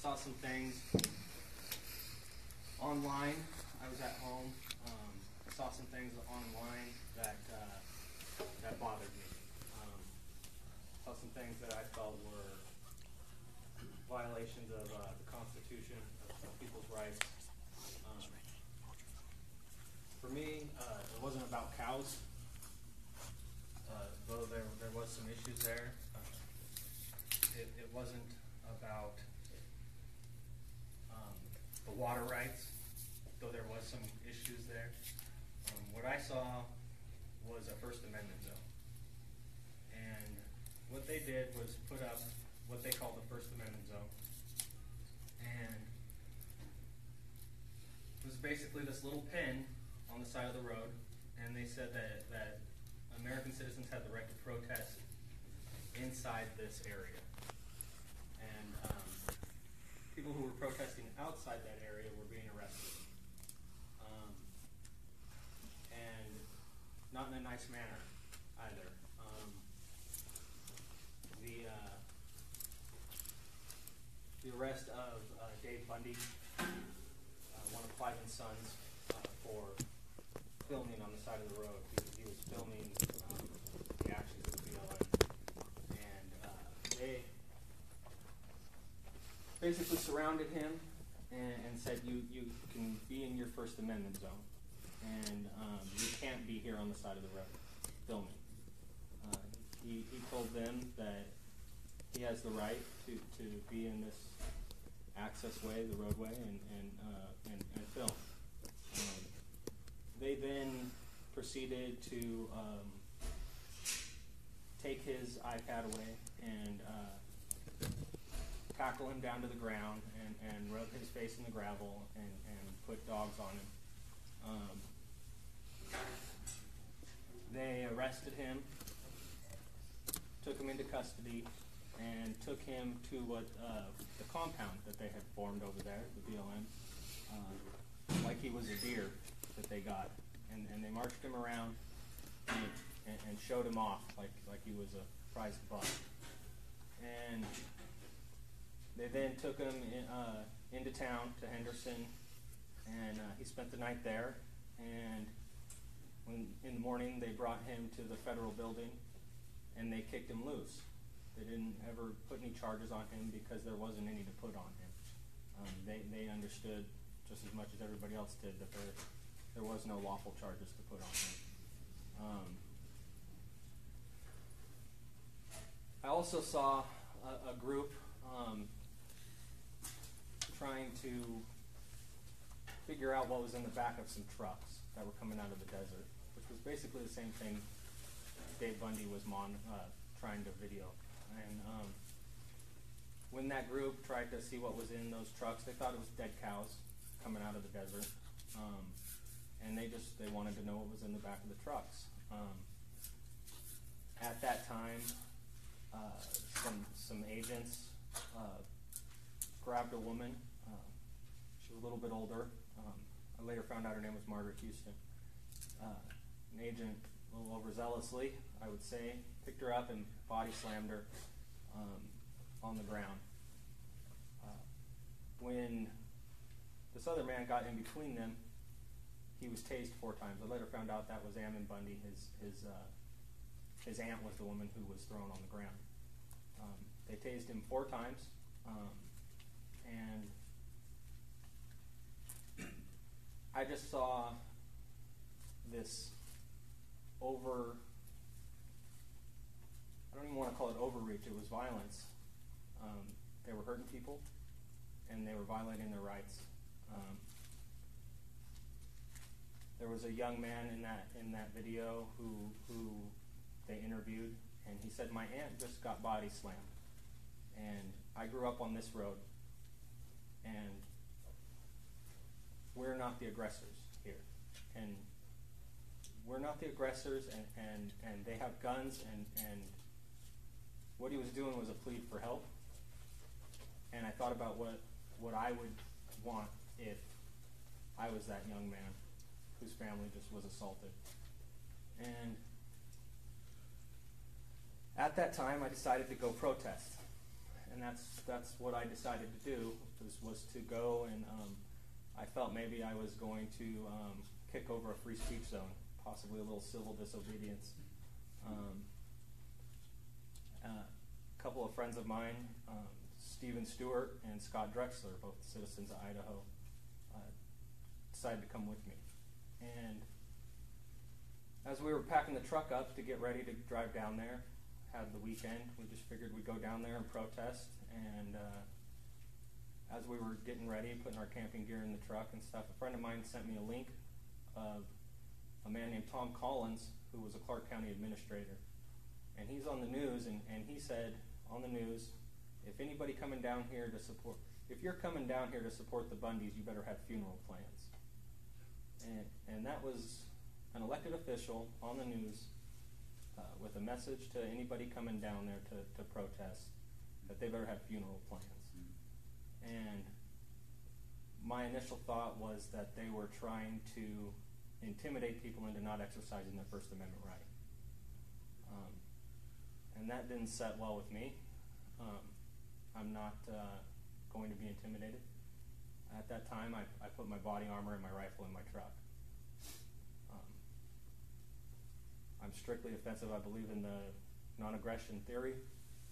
saw some things online. I was at home. I saw some things online that bothered me. Saw some things that I felt were violations of the Constitution, of people's rights. For me, it wasn't about cows, though there was some issues there. It wasn't about the water rights, though there was some issues there. What I saw was a First Amendment zone. And what they did was put up what they called the First Amendment zone. And it was basically this little pin on the side of the road, and they said that American citizens had the right to protest inside this area. And people who were protesting outside that area were being arrested. And not in a nice manner either. The arrest of Dave Bundy, one of Cliven's sons, for filming on the side of the road. He was filming the actions of the BLM. And they basically surrounded him and said, you can be in your First Amendment zone. And you can't be here on the side of the road filming. He told them that he has the right to be in this access way, the roadway, and film. They then proceeded to take his iPad away and tackle him down to the ground and rub his face in the gravel and put dogs on him. They arrested him, took him into custody, and took him to the compound that they had formed over there, the BLM, like he was a deer that they got. And they marched him around and showed him off like he was a prized buck. And they then took him into town to Henderson, and he spent the night there. And in the morning, they brought him to the federal building, and they kicked him loose. They didn't ever put any charges on him because there wasn't any to put on him. They understood just as much as everybody else did that there was no lawful charges to put on him. I also saw a group trying to figure out what was in the back of some trucks that were coming out of the desert, which was basically the same thing Dave Bundy was trying to video. And when that group tried to see what was in those trucks, they thought it was dead cows coming out of the desert. And they wanted to know what was in the back of the trucks. At that time, some agents grabbed a woman. She was a little bit older. I later found out her name was Margaret Houston. An agent, a little overzealously, I would say, picked her up and body slammed her on the ground. When this other man got in between them, he was tased 4 times. I later found out that was Ammon Bundy. His aunt was the woman who was thrown on the ground. They tased him 4 times, and I just saw this I don't even want to call it overreach, it was violence. They were hurting people, and they were violating their rights. There was a young man in that video who they interviewed, and he said, my aunt just got body slammed, and I grew up on this road, and we're not the aggressors here. And we're not the aggressors, and they have guns, and what he was doing was a plea for help. And I thought about what I would want if I was that young man whose family just was assaulted. And at that time, I decided to go protest. and that's what I decided to do, was to go, and I felt maybe I was going to kick over a free speech zone, possibly a little civil disobedience. A couple of friends of mine, Stephen Stewart and Scott Drexler, both citizens of Idaho, decided to come with me. And as we were packing the truck up to get ready to drive down there, had the weekend, we just figured we'd go down there and protest. And as we were getting ready, putting our camping gear in the truck and stuff, a friend of mine sent me a link of a man named Tom Collins, who was a Clark County administrator. And he's on the news, and he said on the news, if anybody coming down here to support, if you're coming down here to support the Bundys, you better have funeral plans. And that was an elected official on the news with a message to anybody coming down there to protest that they better have funeral plans. And my initial thought was that they were trying to intimidate people into not exercising their First Amendment right. And that didn't set well with me. I'm not going to be intimidated. At that time, I put my body armor and my rifle in my truck. I'm strictly offensive. I believe in the non-aggression theory.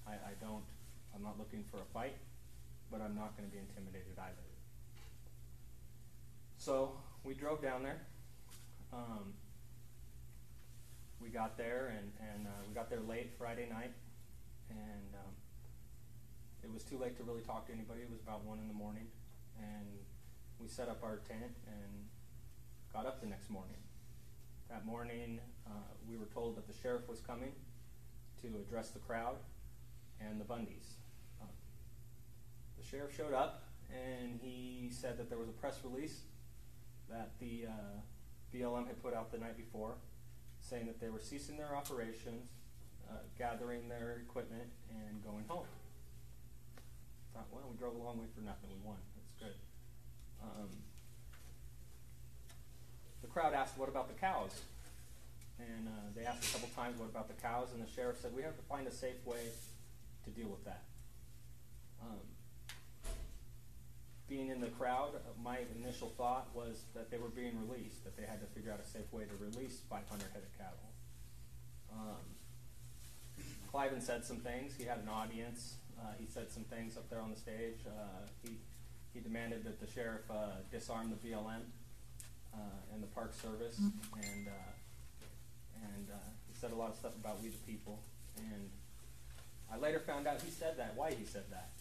I'm not looking for a fight, but I'm not going to be intimidated either. So we drove down there. We got there, and we got there late Friday night, and it was too late to really talk to anybody. It was about 1 in the morning, and we set up our tent and got up the next morning. That morning, we were told that the sheriff was coming to address the crowd and the Bundys. The sheriff showed up, and he said that there was a press release that the BLM had put out the night before, saying that they were ceasing their operations, gathering their equipment, and going home. I thought, well, we drove a long way for nothing. We won. That's good. The crowd asked, what about the cows? And they asked a couple times, what about the cows? And the sheriff said, we have to find a safe way to deal with that. Being in the crowd, my initial thought was that they were being released, that they had to figure out a safe way to release 500 head of cattle. Cliven said some things. He had an audience. He said some things up there on the stage. He demanded that the sheriff disarm the BLM and the Park Service, and he said a lot of stuff about we the people. And I later found out he said that, why he said that.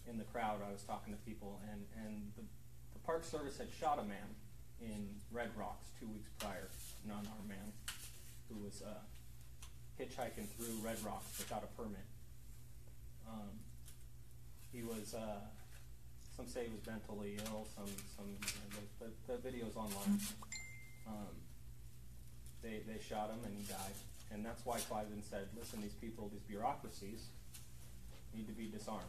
In the crowd, I was talking to people, and the Park Service had shot a man in Red Rocks 2 weeks prior, an unarmed man, who was hitchhiking through Red Rocks without a permit. He was, some say he was mentally ill, the video's online. They shot him and he died. And that's why Cliven said, listen, these people, these bureaucracies need to be disarmed.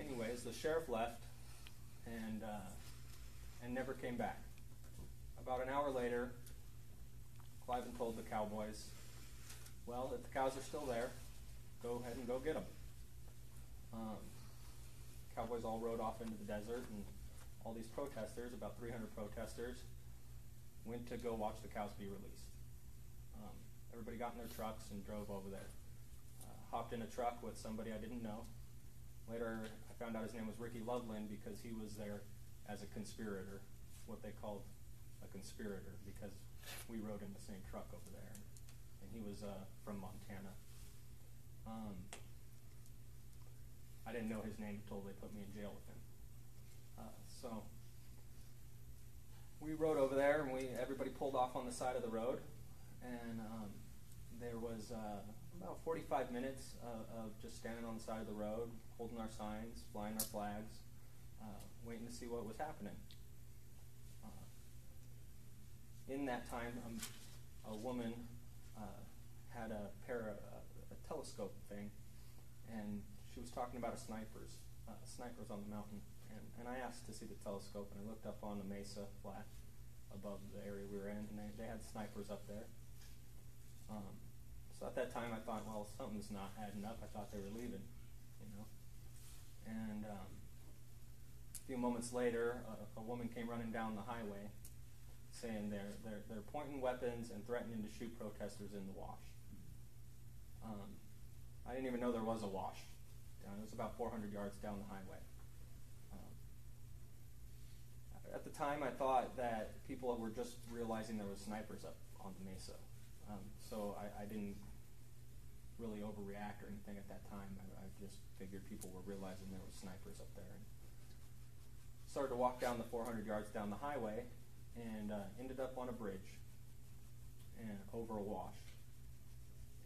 Anyways, the sheriff left and never came back. About an hour later, Cliven told the cowboys, well, if the cows are still there, go ahead and go get them. Cowboys all rode off into the desert, and all these protesters, about 300 protesters, went to go watch the cows be released. Everybody got in their trucks and drove over there. Hopped in a truck with somebody I didn't know. Later, I found out his name was Ricky Loveland because he was there as a conspirator, what they called a conspirator, because we rode in the same truck over there, and he was from Montana. I didn't know his name until they put me in jail with him. So we rode over there, and everybody pulled off on the side of the road, and there was about 45 minutes of just standing on the side of the road, holding our signs, flying our flags, waiting to see what was happening. In that time, a woman had a telescope thing, and she was talking about snipers on the mountain. And I asked to see the telescope, and I looked up on the mesa flat above the area we were in, and they had snipers up there. So at that time I thought, well, something's not adding up. I thought they were leaving, you know. And a few moments later, a woman came running down the highway saying they're pointing weapons and threatening to shoot protesters in the wash. I didn't even know there was a wash. It was about 400 yards down the highway. At the time, I thought that people were just realizing there was snipers up on the mesa. So I didn't really overreact or anything at that time. I just figured people were realizing there was snipers up there. And started to walk down the 400 yards down the highway and ended up on a bridge and over a wash.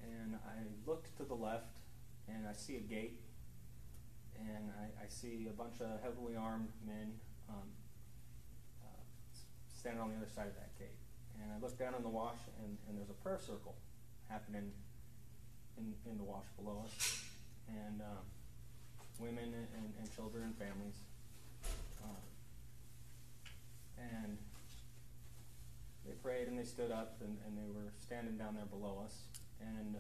And I looked to the left and I see a gate, and I see a bunch of heavily armed men standing on the other side of that gate. And I look down in the wash, and there's a prayer circle happening in the wash below us, and women and children and families. And they prayed and they stood up, and they were standing down there below us, and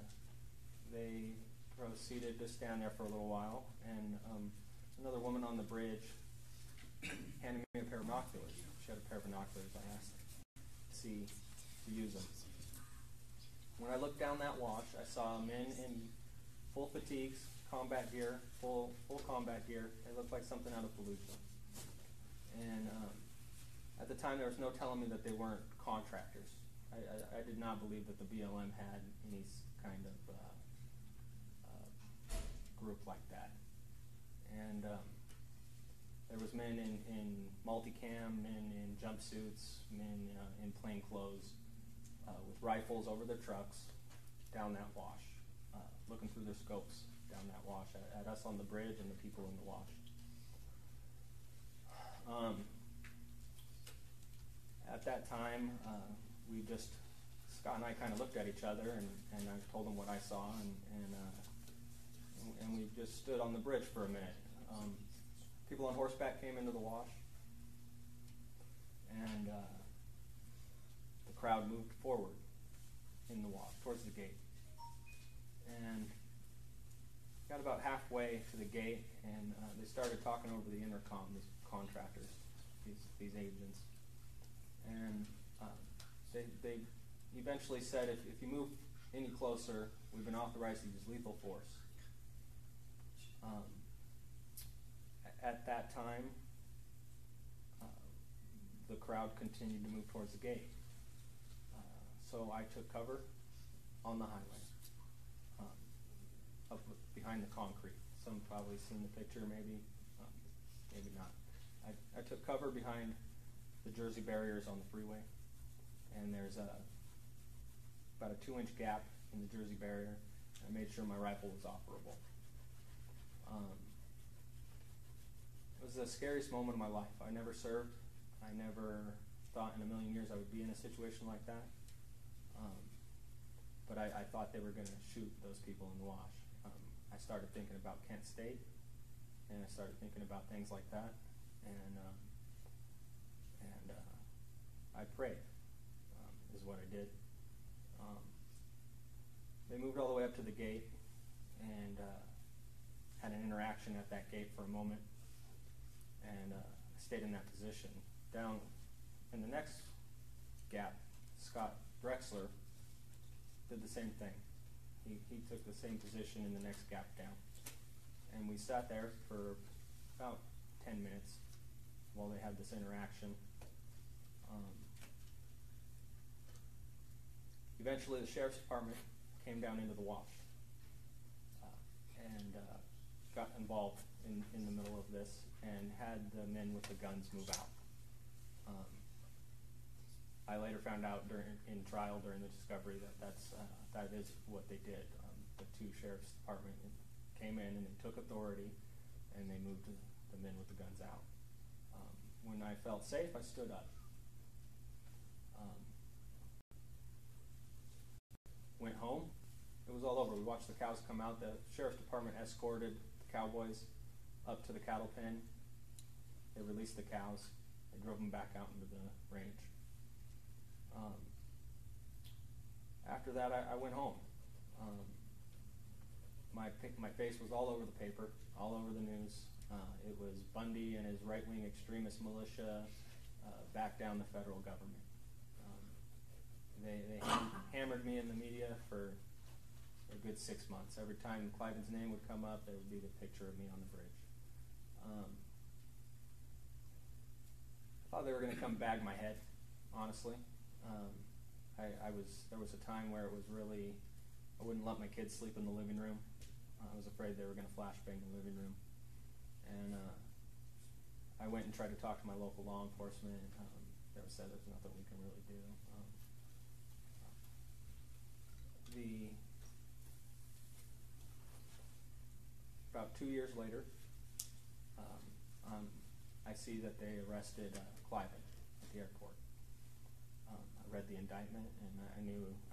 they proceeded to stand there for a little while, and another woman on the bridge handed me a pair of binoculars. She had a pair of binoculars. I asked to use them. When I looked down that wash, I saw men in full fatigues, combat gear, full combat gear. They looked like something out of Fallujah. And at the time, there was no telling me that they weren't contractors. I did not believe that the BLM had any kind of group like that. And there was men in multicam, men in jumpsuits, men in plain clothes, with rifles over their trucks down that wash, looking through their scopes down that wash at us on the bridge and the people in the wash. At that time, Scott and I kind of looked at each other, and I told him what I saw, and we just stood on the bridge for a minute. People on horseback came into the wash, and the crowd moved forward in the wash towards the gate, and got about halfway to the gate, and they started talking over the intercom, these contractors, these agents, and they eventually said, if you move any closer, we've been authorized to use lethal force. At that time, the crowd continued to move towards the gate. So I took cover on the highway, up behind the concrete. Some probably seen the picture, maybe not. I took cover behind the Jersey barriers on the freeway, and there's about a 2-inch gap in the Jersey barrier. I made sure my rifle was operable. It was the scariest moment of my life. I never served. I never thought in a million years I would be in a situation like that. But I thought they were going to shoot those people in the wash. I started thinking about Kent State, and I started thinking about things like that, and I prayed, is what I did. They moved all the way up to the gate, and had an interaction at that gate for a moment, and stayed in that position. Down in the next gap, Scott Drexler did the same thing. He took the same position in the next gap down. And we sat there for about 10 minutes while they had this interaction. Eventually the sheriff's department came down into the wash and got involved in the middle of this and had the men with the guns move out. I later found out in trial during the discovery that is what they did. The 2 sheriff's department came in and they took authority and they moved the men with the guns out. When I felt safe, I stood up. Went home. It was all over. We watched the cows come out. The sheriff's department escorted the cowboys up to the cattle pen. They released the cows. They drove them back out into the range. after that, I went home. My face was all over the paper, all over the news. It was Bundy and his right-wing extremist militia back down the federal government. They hammered me in the media for a good 6 months. Every time Cliven's name would come up, there would be the picture of me on the bridge. I thought they were going to come bag my head, honestly. There was a time where it was really, I wouldn't let my kids sleep in the living room. I was afraid they were going to flashbang the living room. And I went and tried to talk to my local law enforcement. They said there's nothing we can really do. About 2 years later, I see that they arrested Cliven at the airport. I read the indictment, and I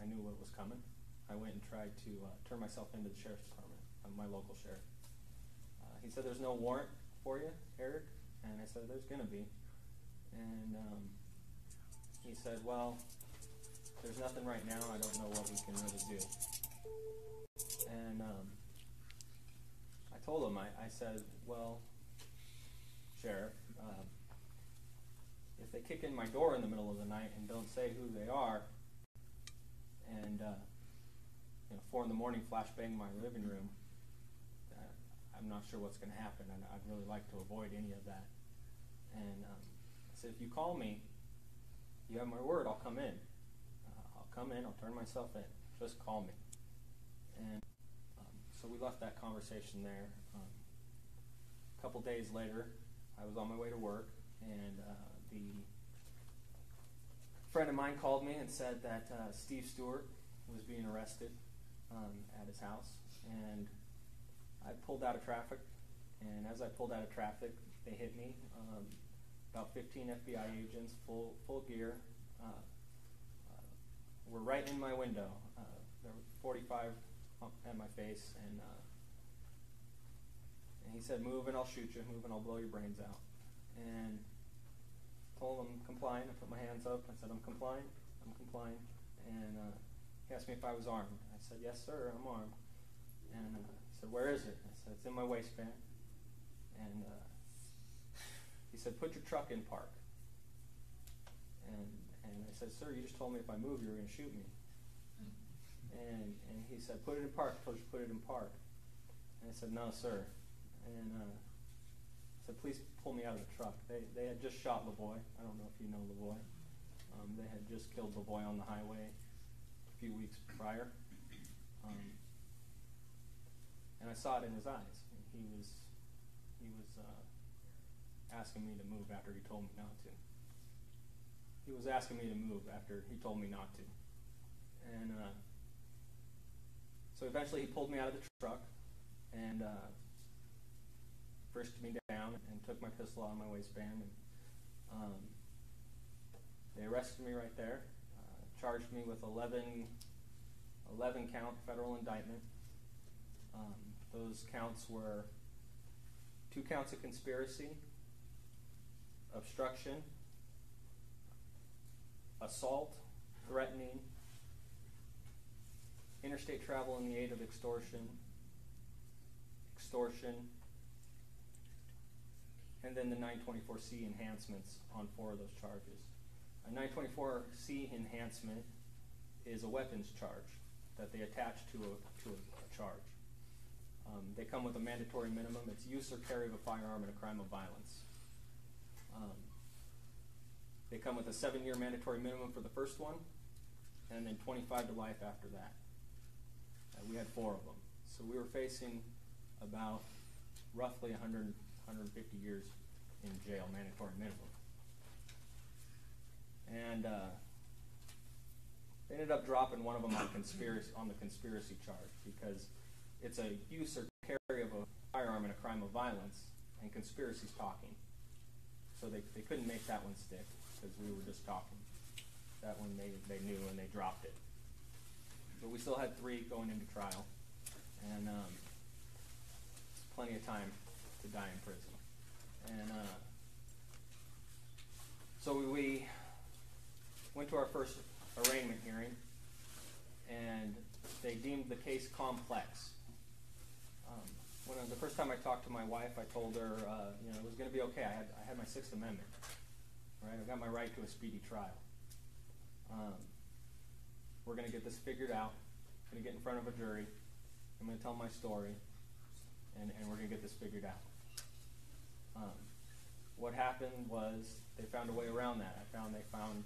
knew what was coming. I went and tried to turn myself into the sheriff's department, my local sheriff. He said, "There's no warrant for you, Eric," and I said, "There's going to be." And he said, "Well, there's nothing right now. I don't know what we can really do." And I told him, I said, "Well, Sheriff, if they kick in my door in the middle of the night and don't say who they are, and 4 in the morning flashbang my living room, I'm not sure what's going to happen, and I'd really like to avoid any of that." And I said, "If you call me, you have my word, I'll come in. I'll come in, I'll turn myself in. Just call me." And so we left that conversation there. A couple days later, I was on my way to work, and the friend of mine called me and said that Steve Stewart was being arrested at his house. And I pulled out of traffic, and as I pulled out of traffic, they hit me. About 15 FBI agents, full gear, were right in my window. There were 45 at my face, and he said, "Move and I'll shoot you, move and I'll blow your brains out." And I told him I'm complying. I put my hands up. I said, "I'm complying, I'm complying." And he asked me if I was armed. I said, "Yes, sir, I'm armed." And he said, "Where is it?" I said, "It's in my waistband." And he said, "Put your truck in park." And I said, "Sir, you just told me if I move, you were going to shoot me." And he said, "Put it in park." I told you to put it in park. And I said, "No, sir." And I said, "Please pull me out of the truck." They had just shot LaVoy. I don't know if you know LaVoy. They had just killed LaVoy on the highway a few weeks prior. And I saw it in his eyes. He was asking me to move after he told me not to. He was asking me to move after he told me not to. And so eventually he pulled me out of the truck and frisked me down and took my pistol out of my waistband. And they arrested me right there, charged me with 11 count federal indictment. Those counts were 2 counts of conspiracy, obstruction, assault, threatening, interstate travel in the aid of extortion, and then the 924C enhancements on 4 of those charges. A 924C enhancement is a weapons charge that they attach to a charge. They come with a mandatory minimum. It's use or carry of a firearm in a crime of violence. They come with a 7-year mandatory minimum for the first one, and then 25 to life after that. We had 4 of them. So we were facing about roughly 150 years in jail, mandatory minimum. And they ended up dropping one of them on the conspiracy charge because it's a use or carry of a firearm in a crime of violence, and conspiracy's talking. So they couldn't make that one stick because we were just talking. That one they knew and they dropped it. But we still had 3 going into trial, and plenty of time to die in prison. And so we went to our first arraignment hearing, they deemed the case complex. The first time I talked to my wife, I told her, it was going to be okay. I had my Sixth Amendment, right? I got my right to a speedy trial. We're going to get this figured out. I'm going to get in front of a jury. I'm going to tell my story, and we're going to get this figured out. What happened was they found a way around that. They found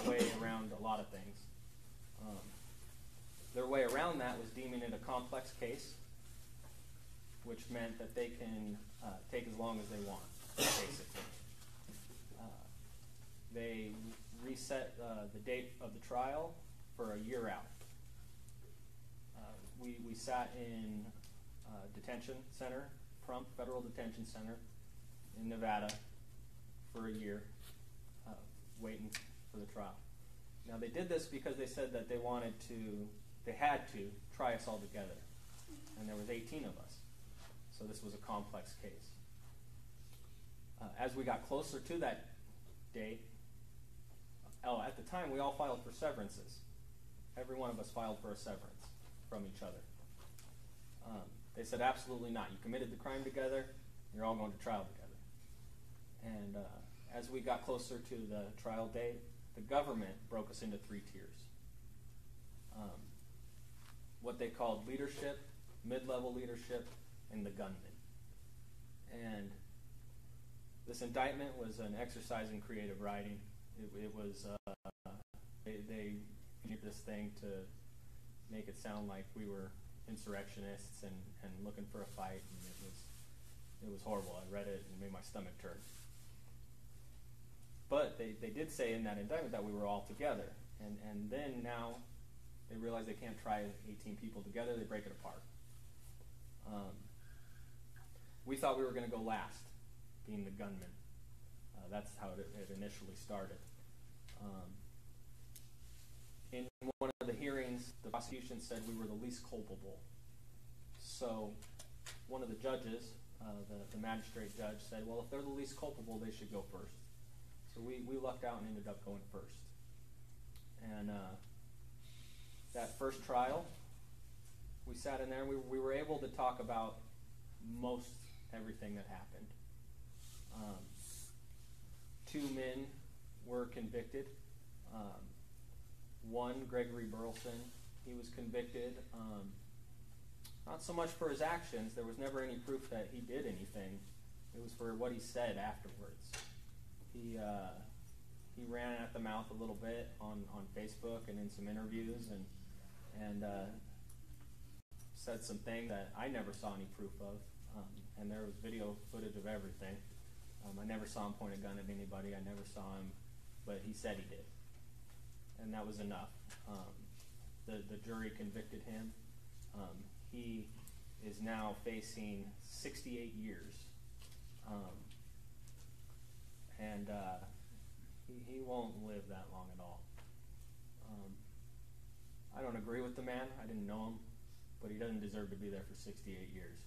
a way around a lot of things. Their way around that was deeming it a complex case, which meant that they can take as long as they want, basically. They reset the date of the trial for a year out. We sat in detention center, Federal Detention Center in Nevada for a year, waiting for the trial. Now they did this because they said that they had to try us all together, and there was 18 of us. So this was a complex case. As we got closer to that date, at the time we all filed for severances. Every one of us filed for a severance from each other. They said absolutely not. You committed the crime together, you're all going to trial together. And as we got closer to the trial date, the government broke us into 3 tiers. What they called leadership, mid-level leadership, and the gunman. And this indictment was an exercise in creative writing. It was, they did this thing to make it sound like we were insurrectionists and looking for a fight, and it was horrible. I read it and it made my stomach turn. But they did say in that indictment that we were all together, and then now they realize they can't try 18 people together, they break it apart. We thought we were going to go last, being the gunman. That's how it initially started. In one of the hearings, the prosecution said we were the least culpable. So one of the judges, the magistrate judge, said, well, if they're the least culpable, they should go first. So we lucked out and ended up going first. And that first trial, we sat in there and we were able to talk about most everything that happened. 2 men were convicted. One, Gregory Burleson, he was convicted, not so much for his actions. There was never any proof that he did anything. It was for what he said afterwards. He ran at the mouth a little bit on Facebook and in some interviews, and said some things that I never saw any proof of. And there was video footage of everything. I never saw him point a gun at anybody. I never saw him, but he said he did. And that was enough. The jury convicted him. He is now facing 68 years. And he won't live that long at all. I don't agree with the man. I didn't know him, but he doesn't deserve to be there for 68 years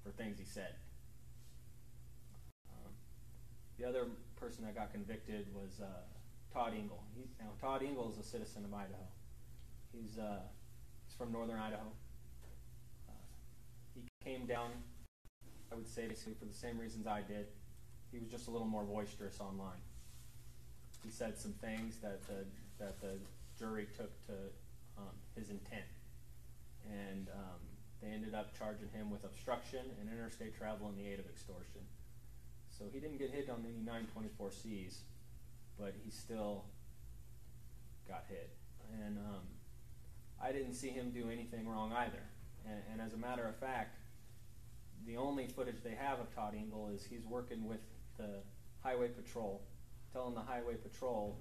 for things he said. The other person that got convicted was Todd Engel. Now, Todd Engel is a citizen of Idaho. He's from northern Idaho. He came down, I would say, basically for the same reasons I did. He was just a little more boisterous online. He said some things that the jury took to his intent. And they ended up charging him with obstruction and interstate travel in the aid of extortion. So he didn't get hit on any 924Cs, but he still got hit. And I didn't see him do anything wrong either. And as a matter of fact, the only footage they have of Todd Engel is he's working with the highway patrol, telling the highway patrol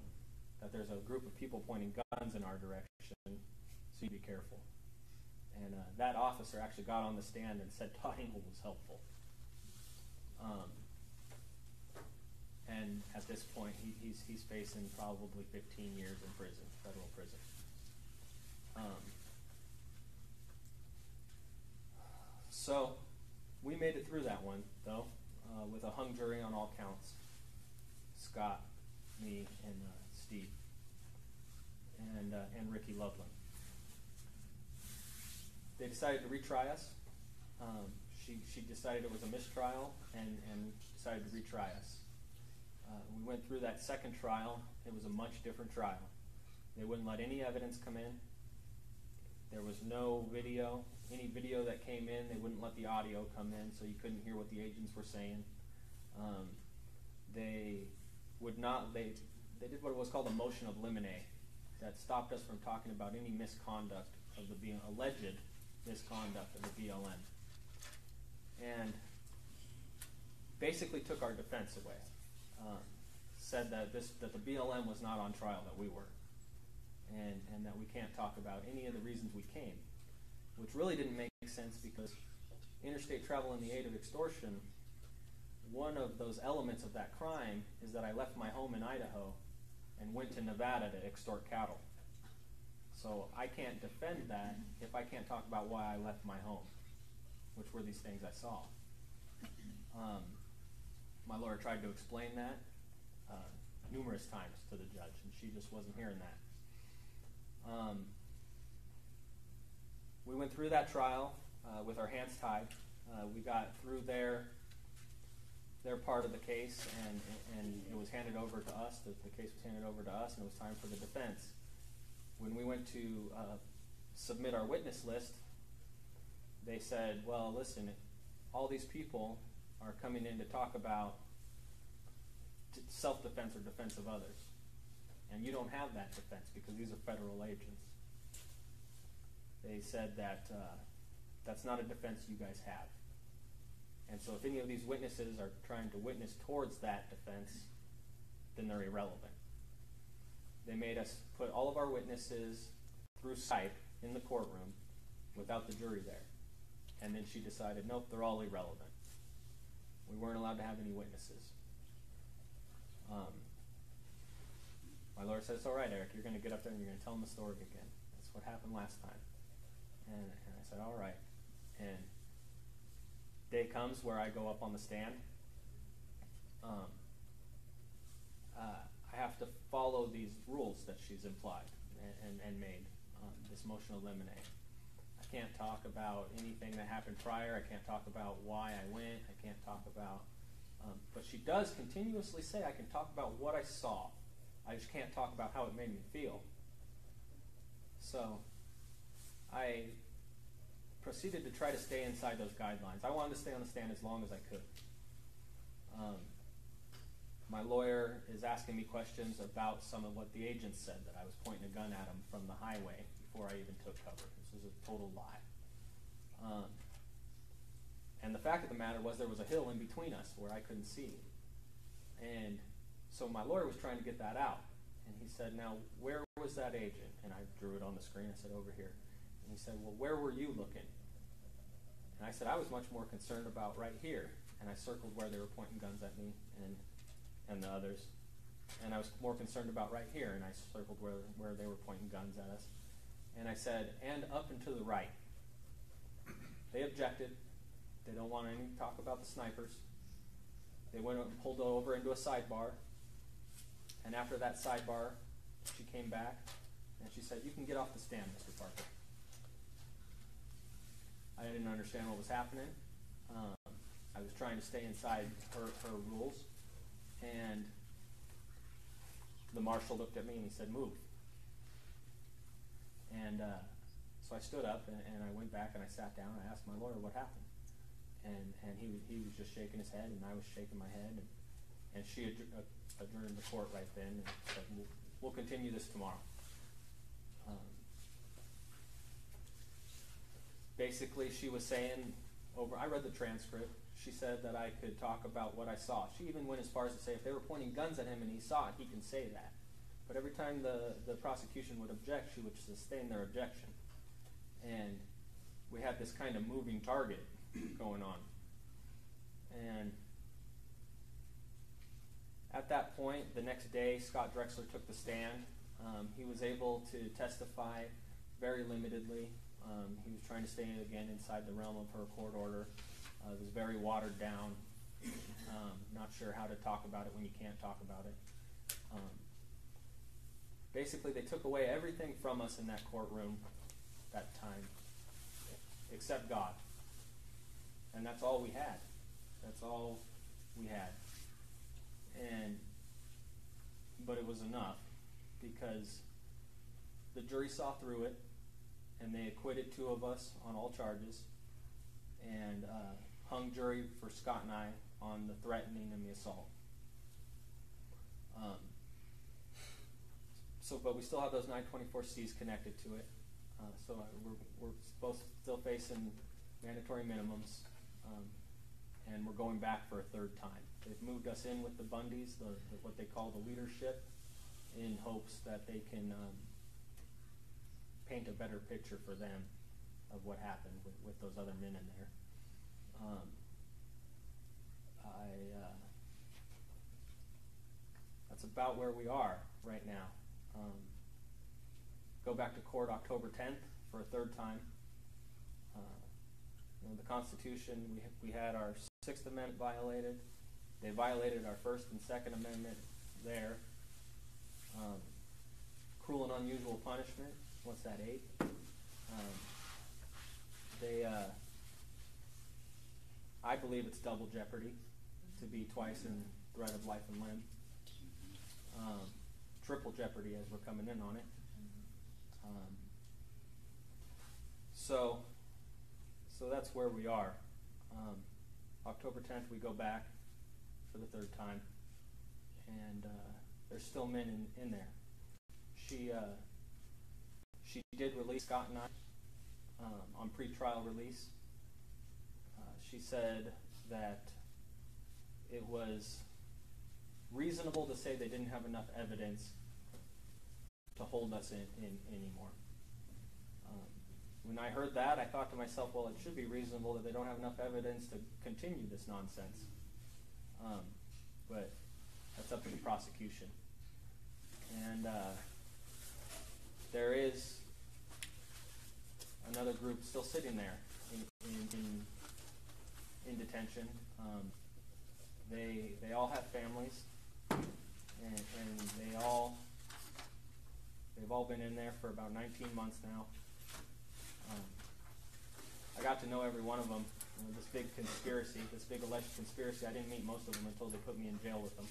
that there's a group of people pointing guns in our direction, so you be careful. And that officer actually got on the stand and said Todd Engel was helpful. And at this point, he's facing probably 15 years in prison, federal prison. So we made it through that one, though, with a hung jury on all counts. Scott, me, and Steve, and Ricky Loveland. they decided to retry us. She decided it was a mistrial and decided to retry us. We went through that second trial. It was a much different trial. They wouldn't let any evidence come in. There was no video. Any video that came in, they wouldn't let the audio come in, so you couldn't hear what the agents were saying. They did what was called a motion of limine that stopped us from talking about any misconduct of the alleged misconduct of the BLM, and basically took our defense away. Said that the BLM was not on trial, that we were, and that we can't talk about any of the reasons we came, which really didn't make sense because interstate travel in the aid of extortion, one of those elements of that crime is that I left my home in Idaho and went to Nevada to extort cattle. So I can't defend that if I can't talk about why I left my home, which were these things I saw. My lawyer tried to explain that numerous times to the judge, and she just wasn't hearing that. We went through that trial with our hands tied. We got through their part of the case, and it was handed over to us. The case was handed over to us, and it was time for the defense. When we went to submit our witness list, they said, well, listen, all these people are coming in to talk about self-defense or defense of others, and you don't have that defense because these are federal agents. They said that that's not a defense you guys have. And so if any of these witnesses are trying to witness towards that defense, then they're irrelevant. They made us put all of our witnesses through Skype in the courtroom without the jury there. And then she decided, nope, they're all irrelevant. We weren't allowed to have any witnesses. My lawyer said, it's all right, Eric, you're going to get up there and you're going to tell them the story again. That's what happened last time. And I said, all right. And day comes where I go up on the stand. I have to follow these rules that she's implied and made, this motion of limine. I can't talk about anything that happened prior. I can't talk about why I went. I can't talk about, but she does continuously say I can talk about what I saw. I just can't talk about how it made me feel. So I proceeded to try to stay inside those guidelines. I wanted to stay on the stand as long as I could. My lawyer is asking me questions about some of what the agents said, that I was pointing a gun at them from the highway before I even took cover. This was a total lie. And the fact of the matter was there was a hill in between us where I couldn't see. And so my lawyer was trying to get that out. And he said, now, where was that agent? And I drew it on the screen. I said, over here. And he said, well, where were you looking? And I said, I was much more concerned about right here. And I circled where they were pointing guns at me and the others. And I was more concerned about right here. And I circled where they were pointing guns at us. And I said, and up and to the right. They objected. They don't want any talk about the snipers. They went and pulled over into a sidebar. And after that sidebar, she came back and she said, you can get off the stand, Mr. Parker. I didn't understand what was happening. I was trying to stay inside her rules. And the marshal looked at me and he said, move. And so I stood up and I went back and I sat down. I asked my lawyer what happened. And he was just shaking his head and I was shaking my head. And she adjourned the court right then and said, we'll continue this tomorrow. Basically, she was saying, I read the transcript, she said that I could talk about what I saw. She even went as far as to say if they were pointing guns at him and he saw it, he can say that. But every time the prosecution would object, she would sustain their objection. And we had this kind of moving target going on. And at that point, the next day, Scott Drexler took the stand. He was able to testify very limitedly. He was trying to stay, again, inside the realm of her court order. It was very watered down. Not sure how to talk about it when you can't talk about it. Basically, they took away everything from us in that courtroom that time. except God. And that's all we had. That's all we had. But it was enough, because the jury saw through it, and they acquitted 2 of us on all charges, and hung jury for Scott and I on the threatening and the assault. But we still have those 924Cs connected to it. We're both still facing mandatory minimums, and we're going back for a 3rd time. They've moved us in with the Bundys, what they call the leadership, in hopes that they can paint a better picture for them of what happened with those other men in there. That's about where we are right now. Go back to court October 10th for a 3rd time. The Constitution, we had our 6th Amendment violated. They violated our 1st and 2nd Amendment there. Cruel and unusual punishment. What's that, 8? I believe it's double jeopardy to be twice in threat of life and limb. Triple jeopardy as we're coming in on it. So that's where we are. October 10th, we go back for the 3rd time, and there's still men in there. She did release Scott and I on pretrial release. She said that it was reasonable to say they didn't have enough evidence to hold us in anymore. When I heard that, I thought to myself, well, it should be reasonable that they don't have enough evidence to continue this nonsense. But that's up to the prosecution. And there is another group still sitting there in detention. They all have families, and they've all been in there for about 19 months now. I got to know every one of them. This big conspiracy, this big alleged conspiracy, I didn't meet most of them until they put me in jail with them.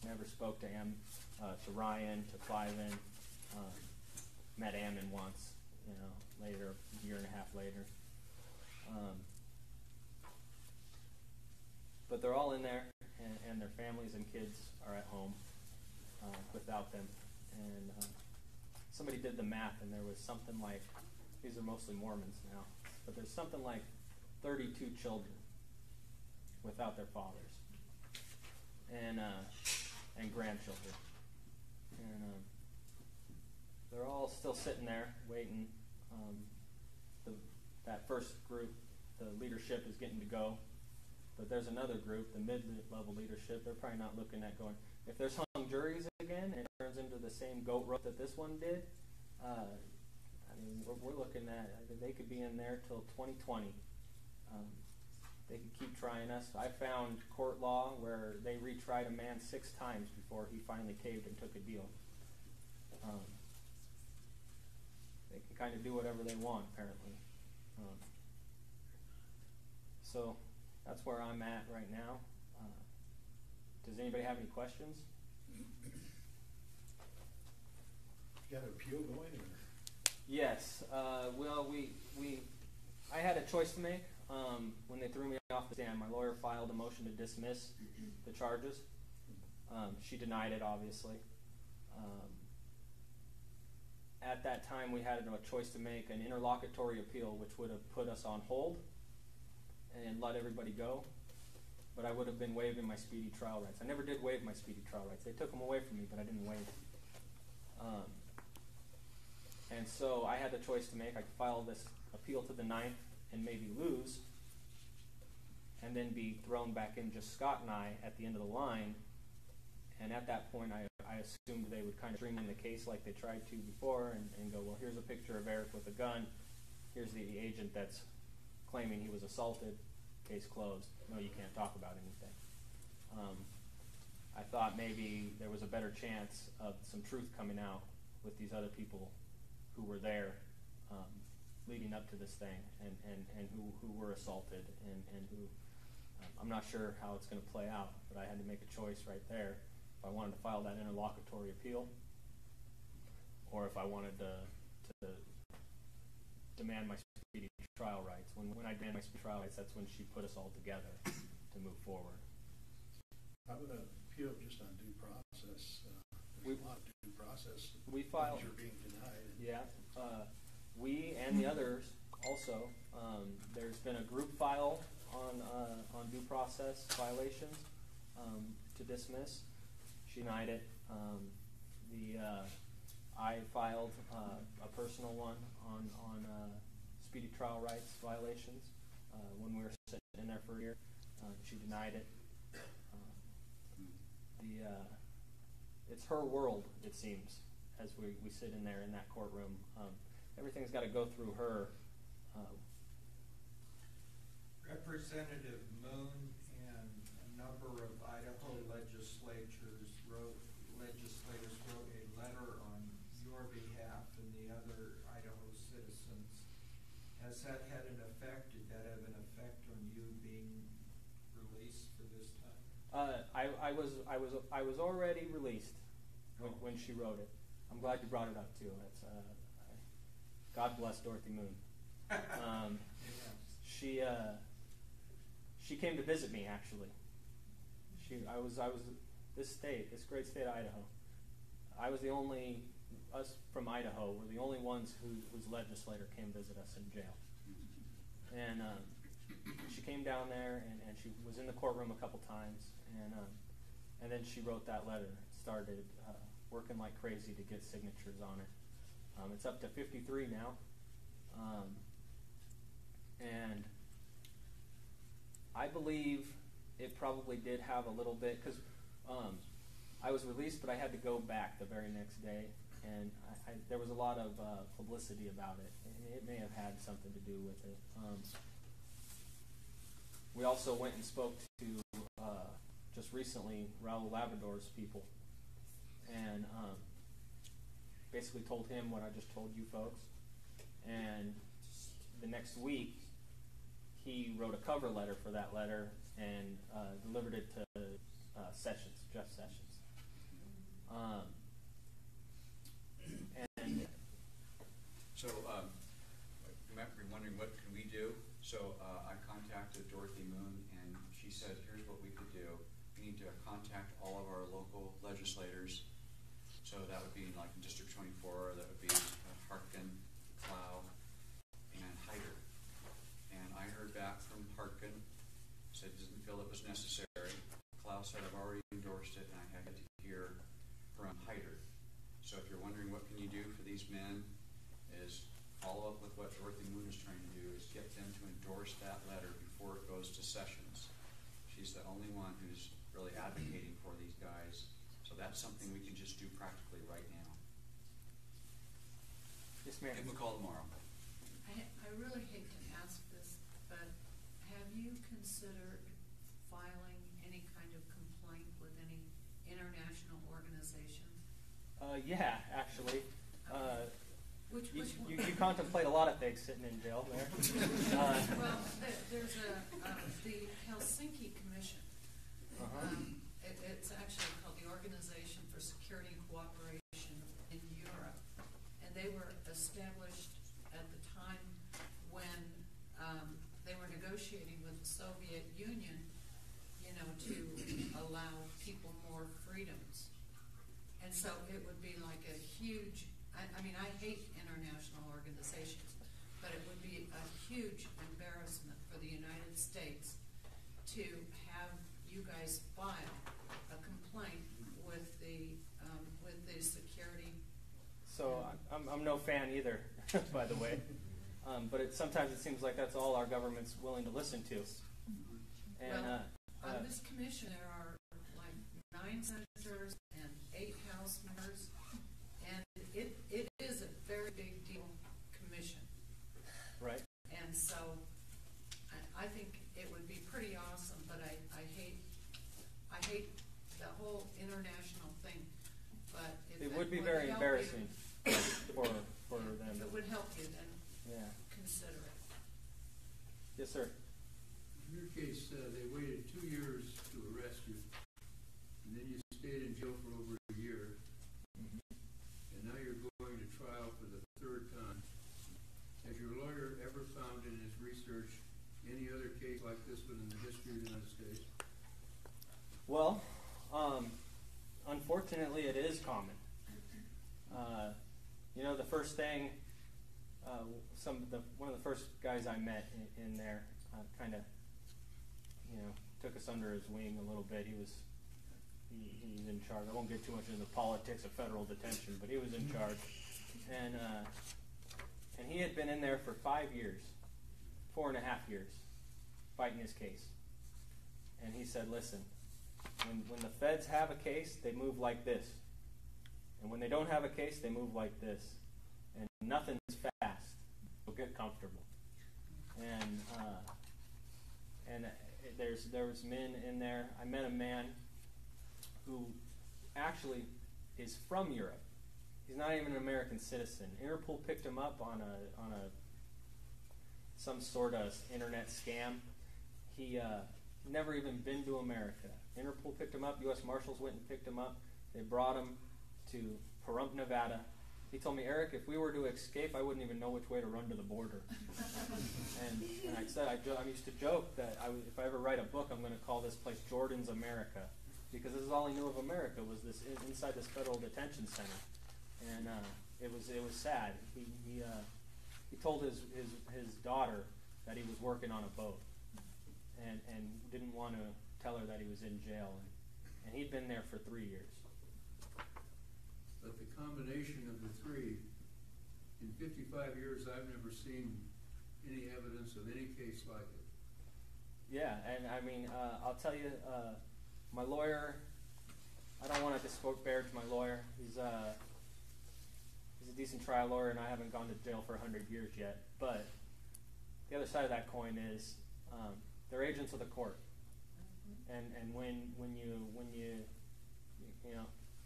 Never spoke to Ryan, to Cliven. Met Ammon once, later, a year and a half later. But they're all in there, and their families and kids are at home without them. And somebody did the math, and there was something like, these are mostly Mormons now, but there's something like 32 children without their fathers, and grandchildren. And they're all still sitting there waiting. That first group, the leadership is getting to go. But there's another group, the mid-level leadership, they're probably not looking at going, if there's hung juries again and it turns into the same goat rope that this one did, we're looking at, they could be in there till 2020. They could keep trying us. I found court law where they retried a man 6 times before he finally caved and took a deal. They can kind of do whatever they want, apparently. So that's where I'm at right now. Does anybody have any questions? You got an appeal going? Or? Yes. Well, I had a choice to make when they threw me off the stand. My lawyer filed a motion to dismiss the charges. She denied it, obviously. At that time, we had a choice to make an interlocutory appeal, which would have put us on hold and let everybody go. But I would have been waiving my speedy trial rights. I never did waive my speedy trial rights. They took them away from me, but I didn't waive them. And so I had the choice to make. I could file this appeal to the 9th and maybe lose, and then be thrown back in just Scott and I at the end of the line. And at that point, I assumed they would kind of streamline the case like they tried to before and go, well, here's a picture of Eric with a gun. Here's the agent that's claiming he was assaulted. Case closed. No, you can't talk about anything. I thought maybe there was a better chance of some truth coming out with these other people who were there leading up to this thing, and who were assaulted, and who, I'm not sure how it's going to play out, but I had to make a choice right there if I wanted to file that interlocutory appeal, or if I wanted to demand my speedy trial rights. When I demand my speedy trial rights, that's when she put us all together to move forward. How about an appeal just on due process? There's a lot of due process. We filed. You're being denied. Yeah, we and the others also. There's been a group file on due process violations to dismiss. She denied it. I filed a personal one on speedy trial rights violations when we were sitting in there for a year. She denied it. It's her world, it seems, as we sit in there in that courtroom. Everything's got to go through her. Representative Moon and a number of Idaho legislators wrote a letter on your behalf and the other Idaho citizens. Has that had an effect? Did that have an effect on you being released for this time? I was already released when she wrote it. I'm glad you brought it up too. It's, God bless Dorothy Moon. She came to visit me actually. This great state of Idaho. I was the only, us from Idaho were the only ones whose legislator came visit us in jail. And she came down there and she was in the courtroom a couple times, and then she wrote that letter. Started working like crazy to get signatures on it. It's up to 53 now, and I believe it probably did have a little bit, because I was released, but I had to go back the very next day, and there was a lot of publicity about it, and it may have had something to do with it. We also went and spoke to just recently Raul Labrador's people, and basically told him what I just told you folks. And the next week, he wrote a cover letter for that letter and delivered it to Jeff Sessions. And so you might be wondering, what can we do? So I contacted Dorothy Moon, and she said, here's what we could do. We need to contact all of our local legislators. So that would be like in District 24, that would be Hartkin, Clow, and Hyder. And I heard back from Hartkin, said didn't feel it was necessary. Clow said I've already endorsed it, and I had to hear from Hyder. So if you're wondering what can you do for these men, is follow up with what Dorothy Moon is trying to do, is get them to endorse that letter before it goes to Sessions. She's the only one who's really advocating for these guys. So that's something we can just do practically right now. yes, ma'am. Give them a call tomorrow. I really hate to ask this, but have you considered filing any kind of complaint with any international organization? Yeah, actually. Which one? You contemplate a lot of things sitting in jail there. Well, there's the Helsinki Commission. It's actually called the Organization for Security and Cooperation in Europe, and they were established at the time when they were negotiating with the Soviet Union, to allow people more freedoms. And so it would be like a huge, I mean, I hate international organizations, but it would be a huge embarrassment for the United States to have you guys file a complaint with the security. So I'm no fan either, by the way. But sometimes it seems like that's all our government's willing to listen to. And well, on this commission there are like 9 senators and 8 House members, and it is a very big deal commission. right. And so I think it would be pretty awesome, but I hate the whole international thing. But if It would be very embarrassing for if them. it would help you, then Yeah. consider it. Yes, sir. In your case, they waited 2 years to arrest you, and then you stayed in jail for over a year, and now you're going to trial for the 3rd time. Has your lawyer ever found in his research any other case like this one in the history of the United States? Well, unfortunately, it is common. You know, the first thing, one of the first guys I met in there kind of, you know, took us under his wing a little bit. He's in charge. I won't get too much into the politics of federal detention, but he was in charge, and he had been in there for 5 years, 4.5 years, fighting his case. And he said, listen, when the feds have a case, they move like this. And when they don't have a case, they move like this. And nothing's fast. So get comfortable. And there was men in there. I met a man who actually is from Europe. He's not even an American citizen. Interpol picked him up on some sort of internet scam. He never even been to America. Interpol picked him up. U.S. Marshals went and picked him up. They brought him to PRUMMELL, Nevada. He told me, Eric, if we were to escape, I wouldn't even know which way to run to the border. and I said, I used to joke that if I ever write a book, I'm going to call this place Jordan's America, because this is all he knew of America was this inside this federal detention center. And it was sad. He told his daughter that he was working on a boat, and didn't want to tell her that he was in jail, and he'd been there for 3 years. But the combination of the 3, in 55 years, I've never seen any evidence of any case like it. Yeah, and I mean, I'll tell you, my lawyer, I don't want to disparage my lawyer. He's a decent trial lawyer, and I haven't gone to jail for 100 years yet. But the other side of that coin is they're agents of the court, and when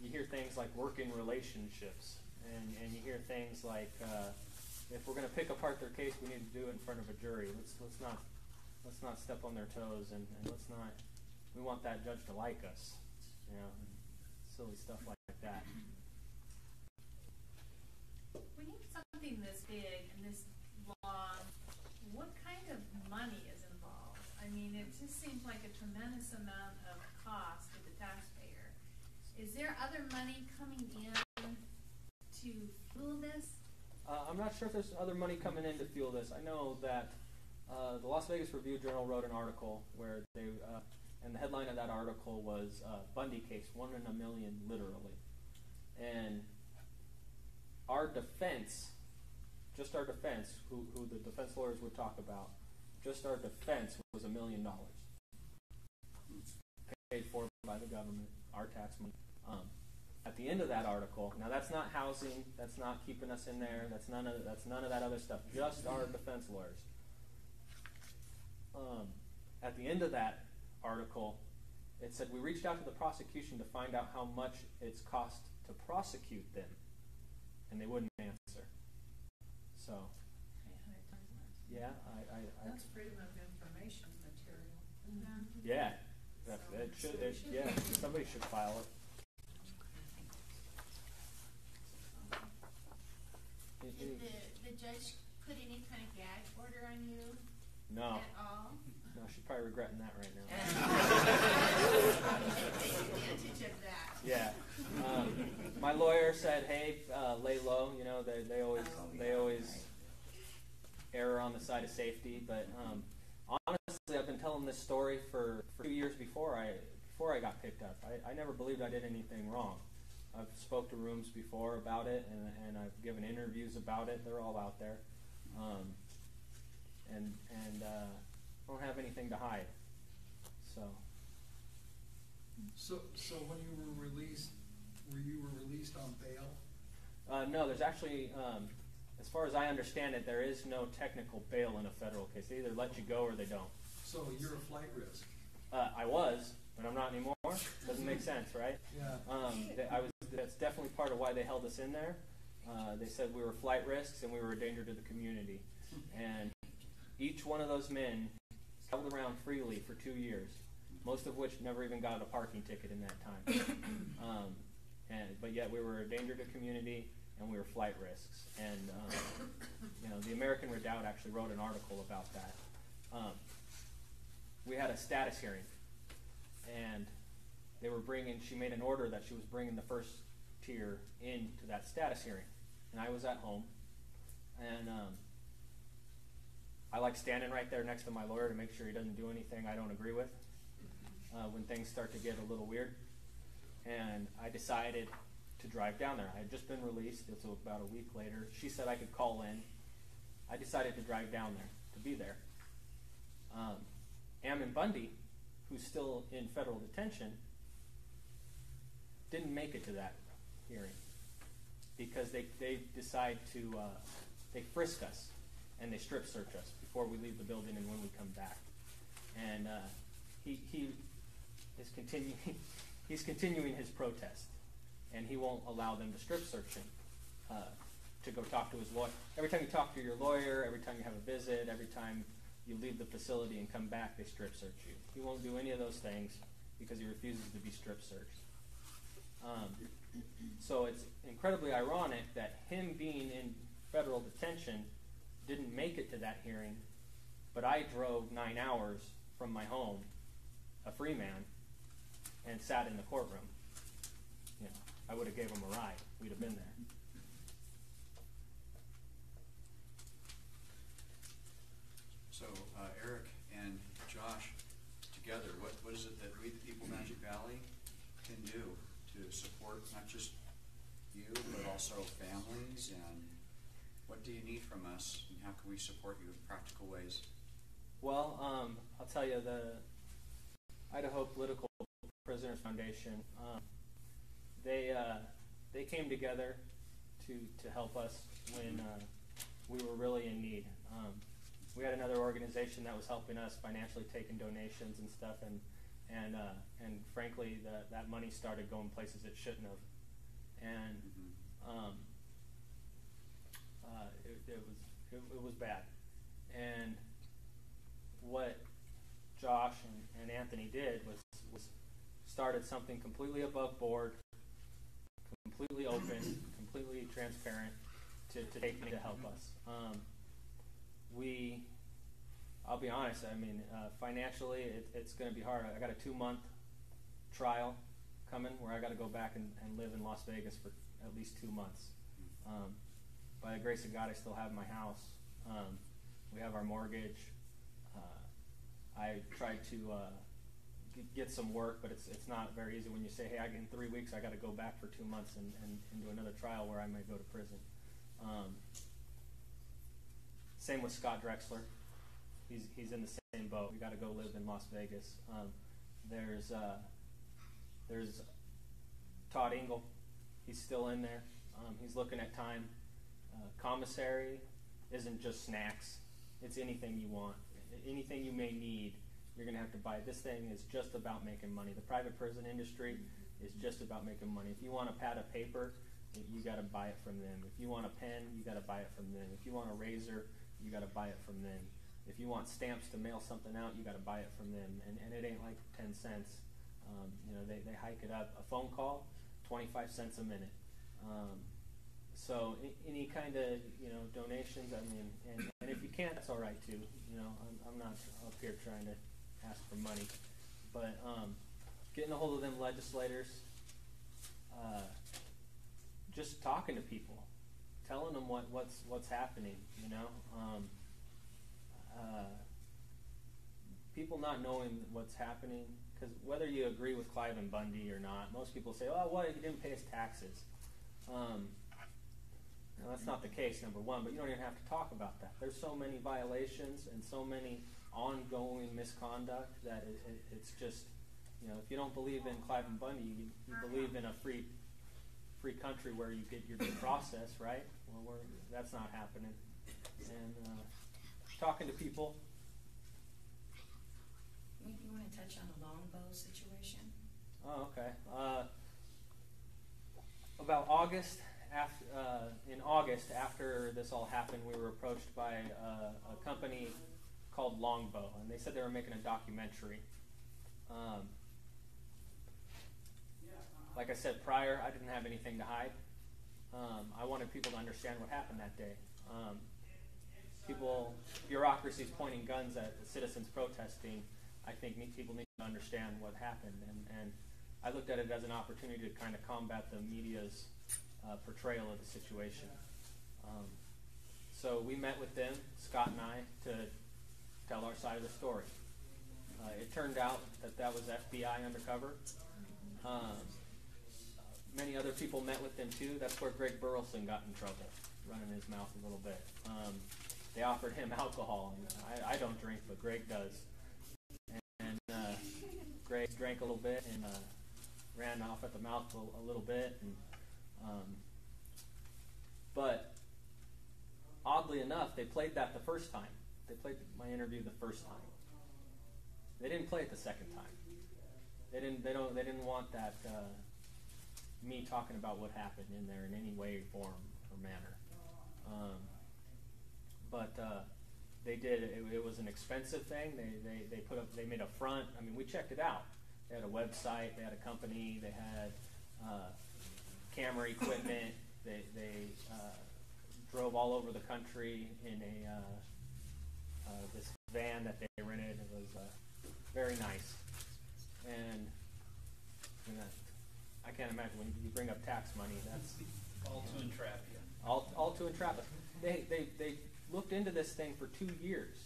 you hear things like working relationships, and you hear things like if we're going to pick apart their case, we need to do it in front of a jury. Let's not step on their toes, and we want that judge to like us, you know, silly stuff like that. When you have something this big and this long, what kind of money is involved? I mean, it just seems like a tremendous amount of cost to the taxpayer. Is there other money coming in to fuel this? I'm not sure if there's other money coming in to fuel this. I know that the Las Vegas Review-Journal wrote an article where and the headline of that article was Bundy case, 1 in a million, literally. And our defense, just our defense, who the defense lawyers would talk about, just our defense was $1 million. Paid for by the government, our tax money. At the end of that article, now that's not housing, that's not keeping us in there, that's none of that other stuff, just our defense lawyers. At the end of that article, it said we reached out to the prosecution to find out how much it's cost to prosecute them, and they wouldn't answer. So, 800 times less. yeah, That's freedom of information material. yeah, yeah, somebody should file it. Did the judge put any kind of gag order on you No. at all? No, she's probably regretting that right now. Take advantage of that. Yeah. My lawyer said, hey, lay low. You know, they always err on the side of safety. But honestly, I've been telling this story for 2 years before I got picked up. I never believed I did anything wrong. I've spoke to rooms before about it, and I've given interviews about it. They're all out there. And I don't have anything to hide. So when you were released on bail? No, there's actually, as far as I understand it, there is no technical bail in a federal case. They either let you go or they don't. So you're a flight risk? I was, but I'm not anymore. Doesn't make sense, right? Yeah. That's definitely part of why they held us in there. They said we were flight risks and we were a danger to the community. And each one of those men traveled around freely for 2 years, most of which never even got a parking ticket in that time. But yet we were a danger to community, and we were flight risks. And the American Redoubt actually wrote an article about that. We had a status hearing, and she made an order that she was bringing the first tier into that status hearing. And I was at home, and I like standing right there next to my lawyer to make sure he doesn't do anything I don't agree with when things start to get a little weird. And I decided to drive down there. I had just been released. It was about a week later. She said I could call in. I decided to drive down there, to be there. Ammon Bundy, who's still in federal detention, didn't make it to that hearing because they decide to they frisk us and they strip search us before we leave the building and when we come back. And he is continuing his protest, and he won't allow them to strip search him, to go talk to his lawyer. Every time you talk to your lawyer, every time you have a visit, every time you leave the facility and come back, they strip search you. He won't do any of those things because he refuses to be strip searched. So it's incredibly ironic that him being in federal detention didn't make it to that hearing, but I drove 9 hours from my home, a free man, and sat in the courtroom. I would have gave him a ride. We'd have been there. So Eric and Josh, together, what is it that we, the people of Magic Valley, can do to support not just you, but also families, and what do you need from us, and how can we support you in practical ways? Well, I'll tell you, the Idaho Political Prisoners Foundation, they came together to help us when we were really in need. We had another organization that was helping us financially, taking donations and stuff, and frankly, that money started going places it shouldn't have, and it was bad. And what Josh and Anthony did was started something completely above board, completely open, completely transparent to take me to help us. I'll be honest, I mean, financially it's going to be hard. I got a 2-month trial coming where I got to go back and live in Las Vegas for at least 2 months. By the grace of God, I still have my house. We have our mortgage. I tried to get some work, but it's not very easy when you say, hey, in 3 weeks I got to go back for 2 months and do another trial where I might go to prison. Same with Scott Drexler. He's in the same boat. We got to go live in Las Vegas. There's Todd Engel. He's still in there. He's looking at time. Commissary isn't just snacks. It's anything you want. Anything you may need, you're going to have to buy. This thing is just about making money. The private prison industry is just about making money. If you want a pad of paper, you got to buy it from them. If you want a pen, you got to buy it from them. If you want a razor, you got to buy it from them. If you want stamps to mail something out, you got to buy it from them. And it ain't like 10 cents. They hike it up. A phone call, 25 cents a minute. So any kind of donations, I mean, and if you can't, that's all right too. I'm not up here trying to ask for money, but getting a hold of them legislators, just talking to people, telling them what's happening. People not knowing what's happening, because whether you agree with Clive and Bundy or not, most people say, "Oh, what? He didn't pay his taxes." Now, that's not the case, number one, but you don't even have to talk about that. There's so many violations and so many ongoing misconduct that it's just, if you don't believe in Clive and Bundy, you believe in a free country where you get your due process, right? Well, that's not happening. And talking to people. You want to touch on the longbow situation? Oh, okay. About August, in August, after this all happened, we were approached by a company called Longbow, and they said they were making a documentary. Like I said prior, I didn't have anything to hide. I wanted people to understand what happened that day. Bureaucracies pointing guns at the citizens protesting. I think people need to understand what happened, and I looked at it as an opportunity to kind of combat the media's portrayal of the situation. So we met with them, Scott and I, to tell our side of the story. It turned out that was FBI undercover. Many other people met with them too. That's where Greg Burleson got in trouble, running his mouth a little bit. They offered him alcohol, and I don't drink, but Greg does. And Greg drank a little bit and ran off at the mouth a little bit. And, but oddly enough, they played that the first time. They played my interview the first time. They didn't play it the second time. They didn't want that me talking about what happened in there in any way, form, or manner. But they did. It was an expensive thing. They made a front. I mean, we checked it out. They had a website. They had a company. They had camera equipment. They drove all over the country in this van that they rented. It was very nice. And I can't imagine when you bring up tax money. That's All to entrap you. all to entrap us. They looked into this thing for 2 years,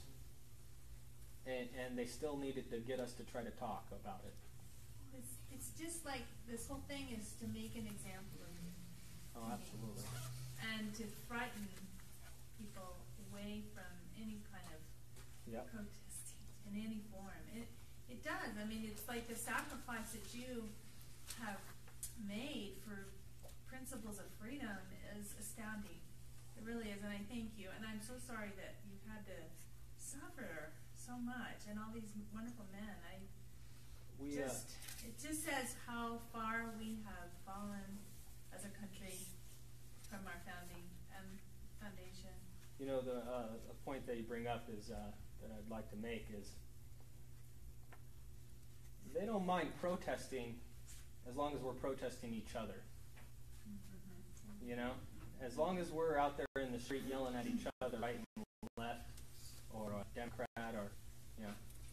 and they still needed to get us to try to talk about it. It's just like this whole thing is to make an example of you. Oh, absolutely. And to frighten people away from any kind of protesting in any form. It does. I mean, it's like the sacrifice that you have made for principles of freedom is astounding. It really is, and I thank you. And I'm so sorry that you've had to suffer so much, and all these wonderful men. It just says how far we have fallen as a country from our founding foundation. You know, a point that you bring up is that I'd like to make is they don't mind protesting as long as we're protesting each other. You know, as long as we're out there in the street yelling at each other, right and left, or a Democrat, or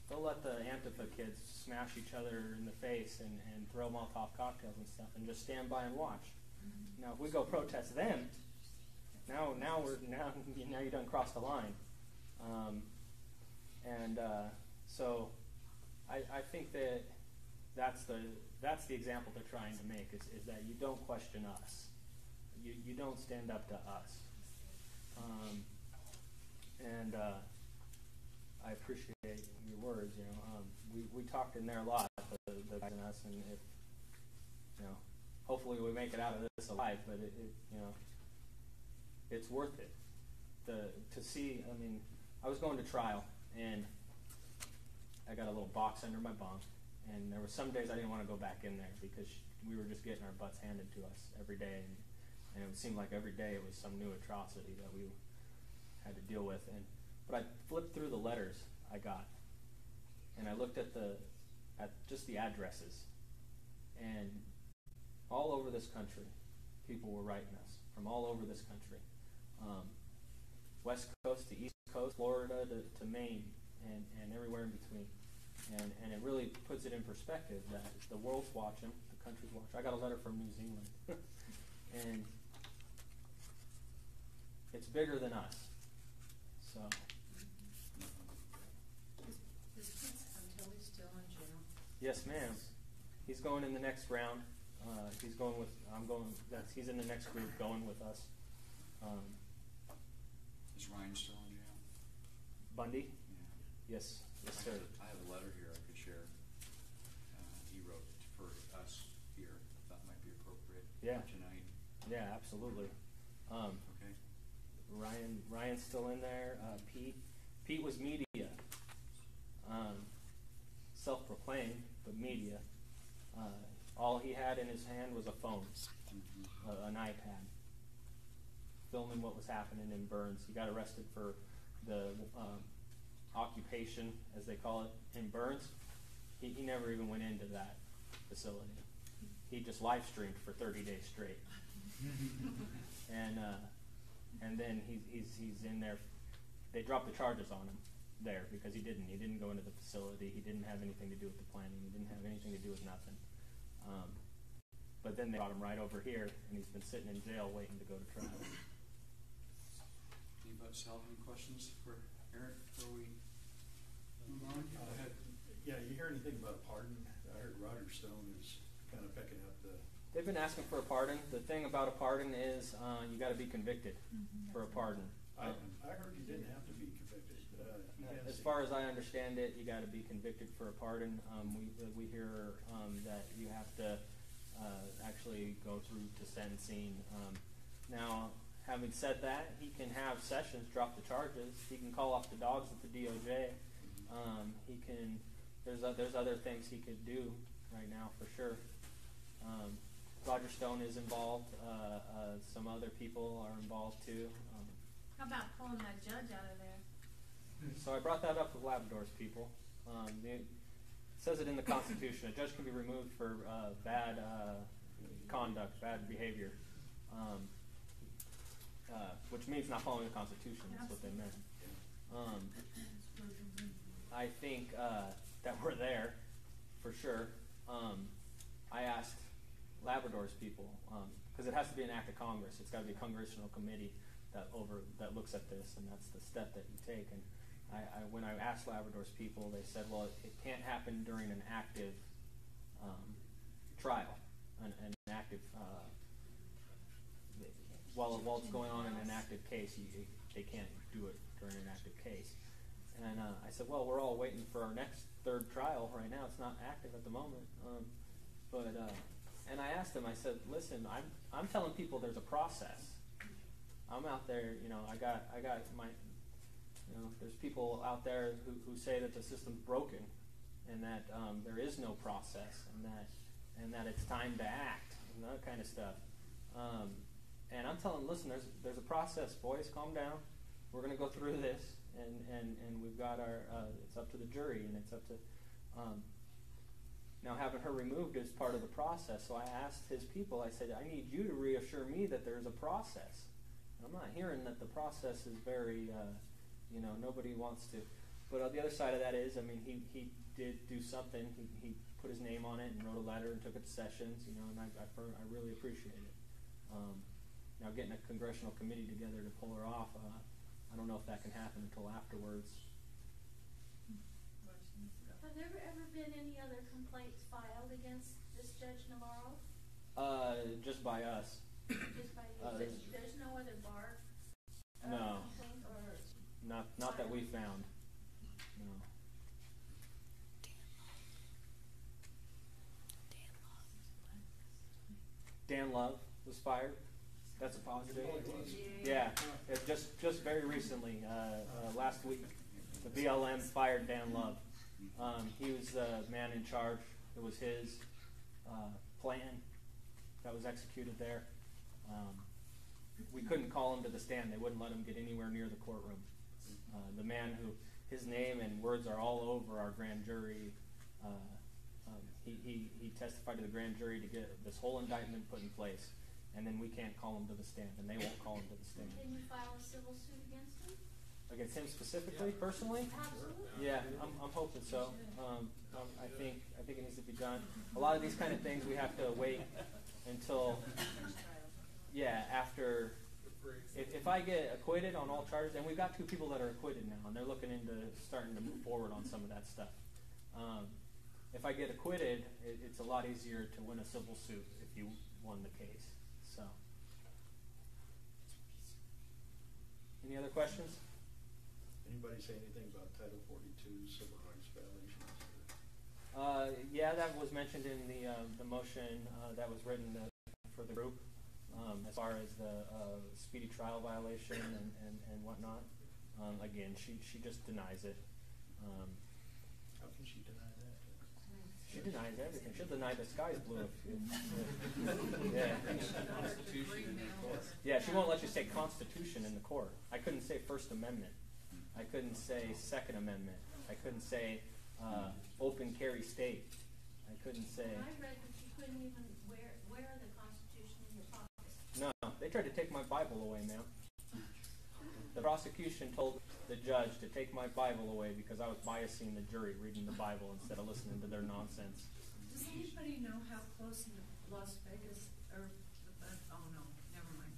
they'll let the Antifa kids smash each other in the face and throw Molotov cocktails and stuff, and just stand by and watch. Now, if we go protest them, now you done crossed the line, so I think that's the example they're trying to make is that you don't question us, you don't stand up to us, and I appreciate your words. We talked in there a lot, the guys and us, and if hopefully we make it out of this alive, but it's worth it to see. I mean, I was going to trial, and I got a little box under my bunk, and there were some days I didn't want to go back in there because we were just getting our butts handed to us every day, and it seemed like every day it was some new atrocity that we had to deal with. But I flipped through the letters I got, and I looked at just the addresses, and all over this country, people were writing us from all over this country, West Coast to East Coast, Florida to Maine, and everywhere in between. And it really puts it in perspective that the world's watching, the country's watching. I got a letter from New Zealand, and it's bigger than us. So. Is Gualtieri still in jail? Yes, ma'am. He's going in the next round. He's going with. He's in the next group going with us. Is Ryan still in jail? Bundy? Yeah. Yes, sir. I have a letter here I could share. He wrote for us here. That might be appropriate for tonight. Yeah, absolutely. Okay. Ryan's still in there. Pete was media. Self-proclaimed, but media. All he had in his hand was a phone, an iPad, filming what was happening in Burns. He got arrested for the occupation, as they call it, in Burns. He never even went into that facility. He just live streamed for 30 days straight. And then he's in there. They dropped the charges on him there because he didn't go into the facility. He didn't have anything to do with the planning. He didn't have anything to do with nothing. But then they brought him right over here, and he's been sitting in jail waiting to go to trial. Anybody else have any questions for Eric before we move on? Go ahead. Yeah, you hear anything about a pardon? I heard Roger Stone is kind of picking up the. They've been asking for a pardon. The thing about a pardon is you got to be convicted for a pardon. I heard you didn't have to be convicted. As far as I understand it, you got to be convicted for a pardon. We hear that you have to actually go through to sentencing. Now, having said that, he can have Sessions drop the charges. He can call off the dogs at the DOJ. He can. There's other things he could do right now for sure. Roger Stone is involved. Some other people are involved too. How about pulling that judge out of there? So I brought that up with Labrador's people. It says it in the Constitution. A judge can be removed for bad conduct, bad behavior, which means not following the Constitution. That's what they meant. I think that we're there for sure. I asked Labrador's people, because it has to be an act of Congress. It's got to be a congressional committee that looks at this, and that's the step that you take. And when I asked Labrador's people, they said, well, it can't happen during an active trial, an active, while it's going on in an active case, they can't do it during an active case. And I said, well, we're all waiting for our next third trial right now. It's not active at the moment. And I asked him, I said, listen, I'm telling people there's a process. I'm out there, I got my, there's people out there who say that the system's broken and that there is no process and that it's time to act and that kind of stuff. And I'm telling them, listen, there's a process, boys, calm down. We're going to go through this and we've got it's up to the jury and it's up to, now having her removed is part of the process. So I asked his people, I said, I need you to reassure me that there's a process. I'm not hearing that the process is very, nobody wants to. But on the other side of that is, I mean, he did do something. He put his name on it and wrote a letter and took it to Sessions, and I really appreciate it. Now getting a congressional committee together to pull her off, I don't know if that can happen until afterwards. Have there ever been any other complaints filed against this Judge Navarro? Just by us. Just by you? There's no other bar no. complaint or? Not that we found. No. Dan Love was fired. That's a positive. Yeah, just very recently, last week, the BLM fired Dan Love. He was the man in charge. It was his plan that was executed there. We couldn't call him to the stand. They wouldn't let him get anywhere near the courtroom. The man who, his name and words are all over our grand jury. He testified to the grand jury to get this whole indictment put in place, and then we can't call him to the stand, and they won't call him to the stand. Can you file a civil suit against him? Against him specifically, personally? Absolutely. Yeah, I'm hoping so. I think it needs to be done. A lot of these kind of things we have to wait until, after. If I get acquitted on all charges, and we've got 2 people that are acquitted now, and they're looking into starting to move forward on some of that stuff. If I get acquitted, it's a lot easier to win a civil suit if you won the case. So, any other questions? Anybody say anything about Title 42 civil rights violations? Yeah, that was mentioned in the motion that was written for the group, as far as the speedy trial violation and whatnot. Again, she just denies it. How can she deny that? She denies everything. She'll deny the sky's blue. Yeah. Yeah, she won't let you say Constitution in the court. I couldn't say First Amendment. I couldn't say Second Amendment. I couldn't say open carry state. I couldn't say. I read that you couldn't even wear the Constitution in your pocket. No, they tried to take my Bible away, ma'am. The prosecution told the judge to take my Bible away because I was biasing the jury reading the Bible instead of listening to their nonsense. Does anybody know how close Las Vegas, or, oh no, never mind.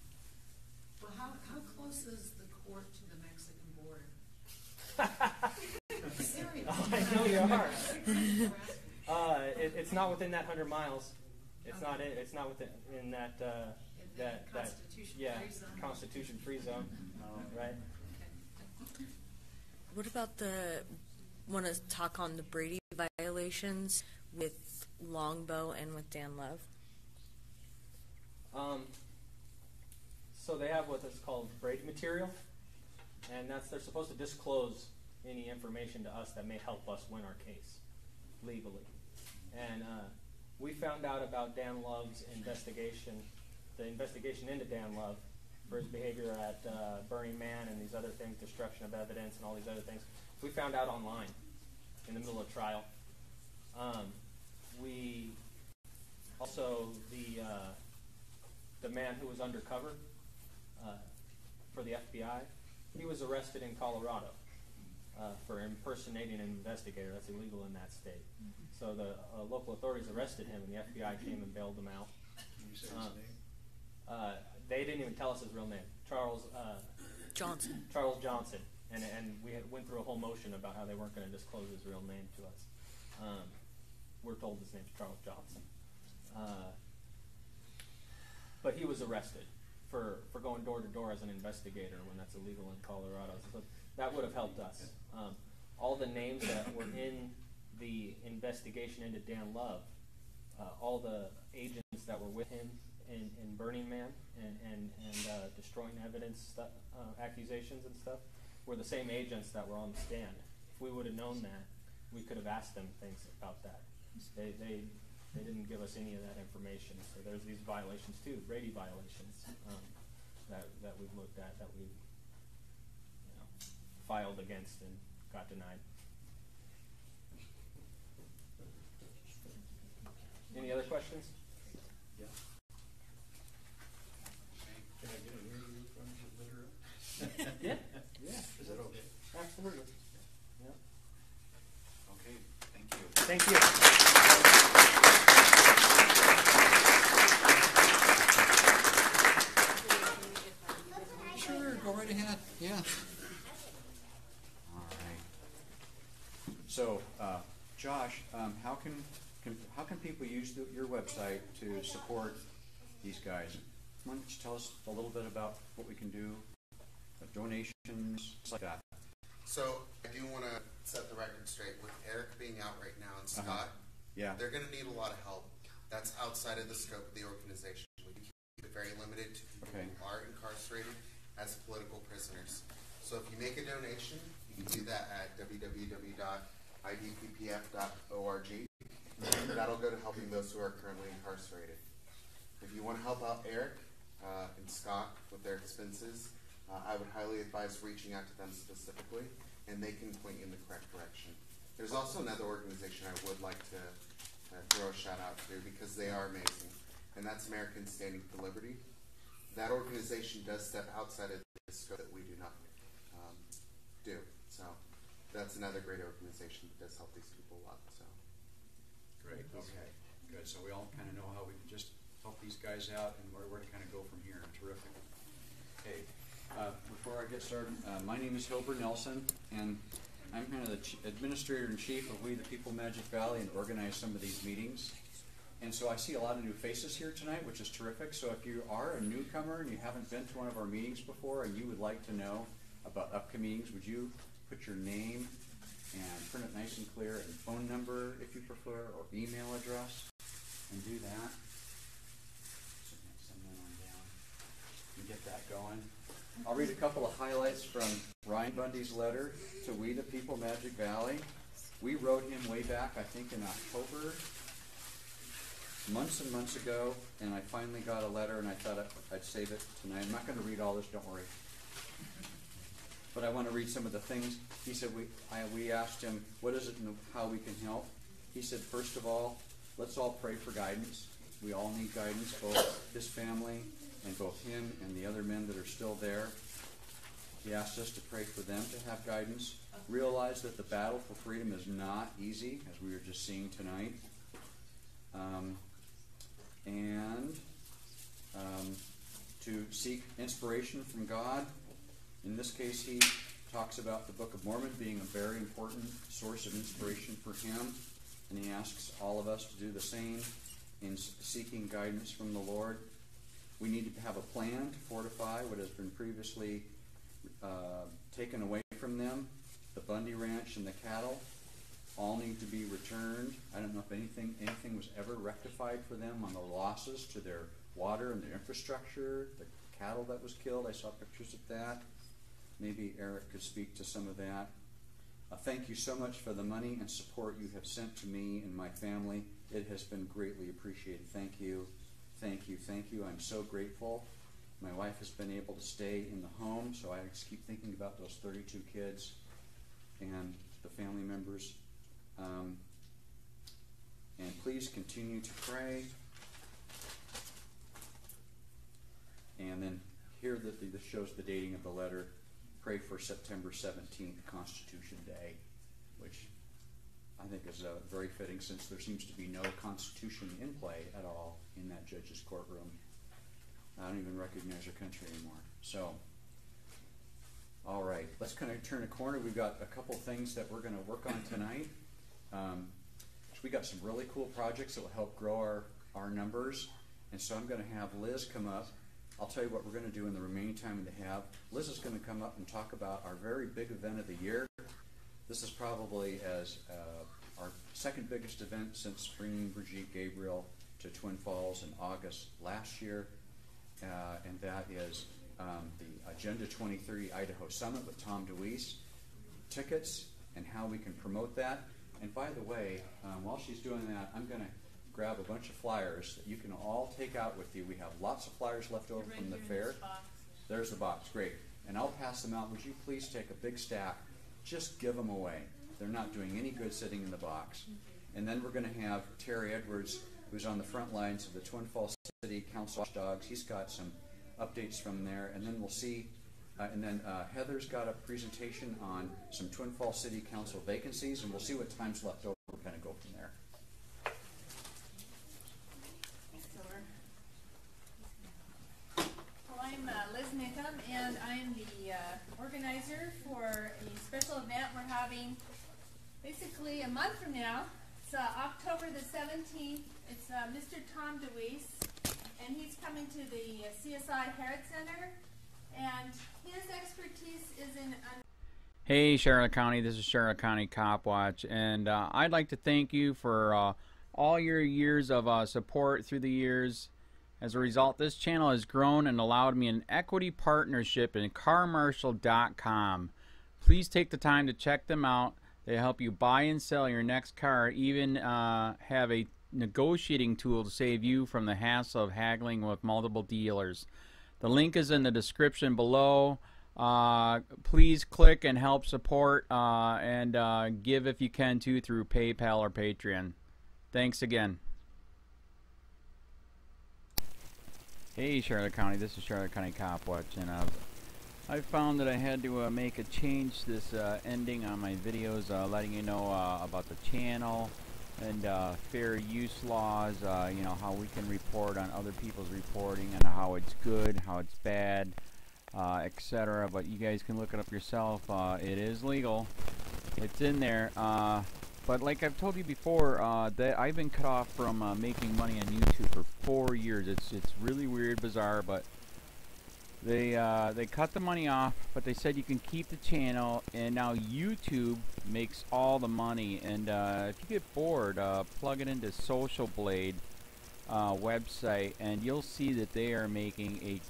Well, how close is the court to the Mexican border? Seriously. Oh, I know you are. It's not within that 100 miles. It's not. It's not within in that. That Constitution-free zone. Constitution-free zone, right? Okay. What about want to talk on the Brady violations with Longbow and with Dan Love? So they have what is called Brady material, and they're supposed to disclose any information to us that may help us win our case legally. And we found out about Dan Love's investigation. The investigation into Dan Love for his behavior at Burning Man and these other things, destruction of evidence and all these other things. We found out online in the middle of trial. We also, the man who was undercover for the FBI, he was arrested in Colorado for impersonating an investigator. That's illegal in that state. So the local authorities arrested him and the FBI came and bailed him out. Can you say his name? They didn't even tell us his real name. Charles Johnson. Charles Johnson, and we went through a whole motion about how they weren't going to disclose his real name to us. We're told his name's Charles Johnson, but he was arrested for going door to door as an investigator when that's illegal in Colorado. So that would have helped us. All the names that were in the investigation into Dan Love, all the agents that were with him in Burning Man and destroying evidence accusations and stuff were the same agents that were on the stand. If we would have known that, we could have asked them things about that. They didn't give us any of that information. So there's these violations too, Brady violations that we've looked at, that we filed against and got denied. Any other questions? Yeah. Can I get an interview from you later on? Yeah. Is that okay? Absolutely. Yeah. Okay, thank you. Thank you. Sure, go right ahead. Yeah. All right. So, Josh, how can people use your website to support these guys? Why don't you tell us a little bit about what we can do, donations, things like that. So I do want to set the record straight. With Eric being out right now and Scott, Yeah. they're going to need a lot of help. That's outside of the scope of the organization. We keep it very limited to people who are incarcerated as political prisoners. So if you make a donation, you can do that at www.idppf.org. That'll go to helping those who are currently incarcerated. If you want to help out Eric and Scott with their expenses, I would highly advise reaching out to them specifically, and they can point you in the correct direction. There's also another organization I would like to throw a shout out to because they are amazing, and that's Americans Standing for Liberty. That organization does step outside of the scope that we do not do. So that's another great organization that does help these people a lot. So Great. Okay. Good. So we all kind of know how we can just help these guys out and where to kind of go from here. Terrific. Okay. Before I get started, my name is Hilbert Nelson, and I'm kind of the administrator-in-chief of We the People Magic Valley and organize some of these meetings. And so I see a lot of new faces here tonight, which is terrific. So if you are a newcomer and you haven't been to one of our meetings before and you would like to know about upcoming meetings, would you put your name and print it nice and clear and phone number if you prefer, or email address, and do that. So send that on down and get that going. I'll read a couple of highlights from Ryan Bundy's letter to We the People Magic Valley. We wrote him way back, I think in October, months and months ago, and I finally got a letter, and I thought I'd save it tonight. I'm not going to read all this, don't worry. But I want to read some of the things. He said, we asked him, what is it and how we can help? He said, first of all, let's all pray for guidance. We all need guidance, both his family and both him and the other men that are still there. He asked us to pray for them to have guidance. Realize that the battle for freedom is not easy, as we were just seeing tonight. To seek inspiration from God. In this case, he talks about the Book of Mormon being a very important source of inspiration for him, and he asks all of us to do the same in seeking guidance from the Lord. We need to have a plan to fortify what has been previously taken away from them. The Bundy Ranch and the cattle all need to be returned. I don't know if anything was ever rectified for them on the losses to their water and their infrastructure, the cattle that was killed. I saw pictures of that. Maybe Eric could speak to some of that. Thank you so much for the money and support you have sent to me and my family. It has been greatly appreciated. Thank you. Thank you. Thank you. I'm so grateful. My wife has been able to stay in the home, so I just keep thinking about those 32 kids and the family members. And please continue to pray. And then here that shows the dating of the letter. Pray for September 17th, Constitution Day, which I think is very fitting since there seems to be no Constitution in play at all in that judge's courtroom. I don't even recognize our country anymore. So, all right, let's kind of turn a corner. We've got a couple things that we're going to work on tonight. So we got some really cool projects that will help grow our numbers. And so I'm going to have Liz come up. I'll tell you what we're going to do in the remaining time they have. Liz is going to come up and talk about our very big event of the year. This is probably our second biggest event since bringing Brigitte Gabriel to Twin Falls in August last year. And that is the Agenda 23 Idaho Summit with Tom DeWeese. Tickets and how we can promote that. And by the way, while she's doing that, I'm going to grab a bunch of flyers that you can all take out with you. We have lots of flyers left over from the fair. There's the box, great. And I'll pass them out. Would you please take a big stack? Just give them away. They're not doing any good sitting in the box. And then we're going to have Terry Edwards, who's on the front lines of the Twin Falls City Council Watchdogs. He's got some updates from there. And then we'll see, Heather's got a presentation on some Twin Falls City Council vacancies, and we'll see what time's left over. We'll kind of go from there. I'm Liz Nickham, and I'm the organizer for a special event we're having basically a month from now. It's October the 17th. It's Mr. Tom DeWeese, and he's coming to the CSI Herod Center, and his expertise is in... Hey Charlotte County, this is Charlotte County COPWATCH, and I'd like to thank you for all your years of support through the years. As a result, this channel has grown and allowed me an equity partnership in carmarshal.com. Please take the time to check them out. They help you buy and sell your next car, even have a negotiating tool to save you from the hassle of haggling with multiple dealers. The link is in the description below. Please click and help support and give if you can too through PayPal or Patreon. Thanks again. Hey Charlotte County, this is Charlotte County COPWATCH, and I found that I had to make a change this ending on my videos, letting you know about the channel and fair use laws, you know, how we can report on other people's reporting and how it's good, how it's bad, etc. But you guys can look it up yourself. It is legal. It's in there. But like I've told you before, that I've been cut off from making money on YouTube for 4 years. It's really weird, bizarre, but they cut the money off, but they said you can keep the channel, and now YouTube makes all the money. And if you get bored, plug it into Social Blade website, and you'll see that they are making a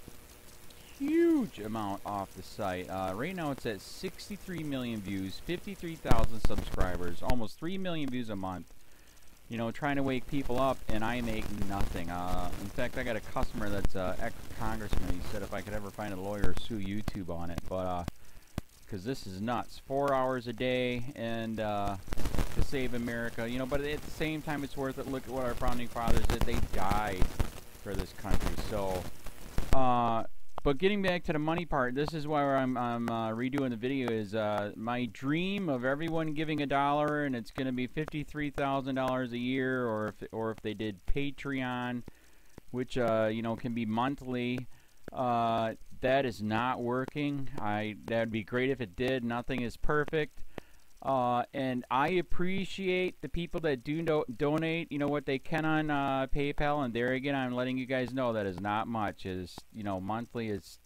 huge amount off the site. Right now it's at 63 million views, 53,000 subscribers, almost 3 million views a month. You know, trying to wake people up, and I make nothing. In fact, I got a customer that's ex-congressman. He said if I could ever find a lawyer, sue YouTube on it. But because this is nuts. 4 hours a day, and to save America. You know, but at the same time, it's worth it. Look at what our founding fathers did. They died for this country. So, but getting back to the money part, this is why I'm redoing the video. Is my dream of everyone giving $1, and it's going to be $53,000 a year, or if they did Patreon, which you know, can be monthly. That is not working. That'd be great if it did. Nothing is perfect. And I appreciate the people that do donate, you know, what they can on PayPal. And there again, I'm letting you guys know that is not much. Is, you know, monthly is,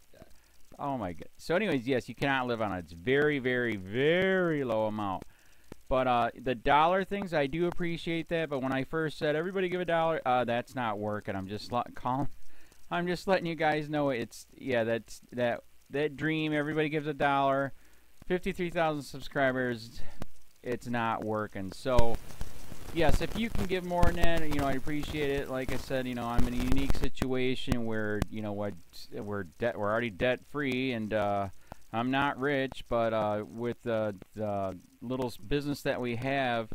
oh my god. So anyways, yes, you cannot live on it. It's very, very, very low amount. But the dollar things, I do appreciate that. But when I first said everybody give $1, that's not working. I'm just I'm just letting you guys know it's, yeah, that dream. Everybody gives $1. 53,000 subscribers, it's not working. So, yes, if you can give more than that, you know, I appreciate it. Like I said, you know, I'm in a unique situation where, you know, we're already debt free, and I'm not rich, but with the little business that we have,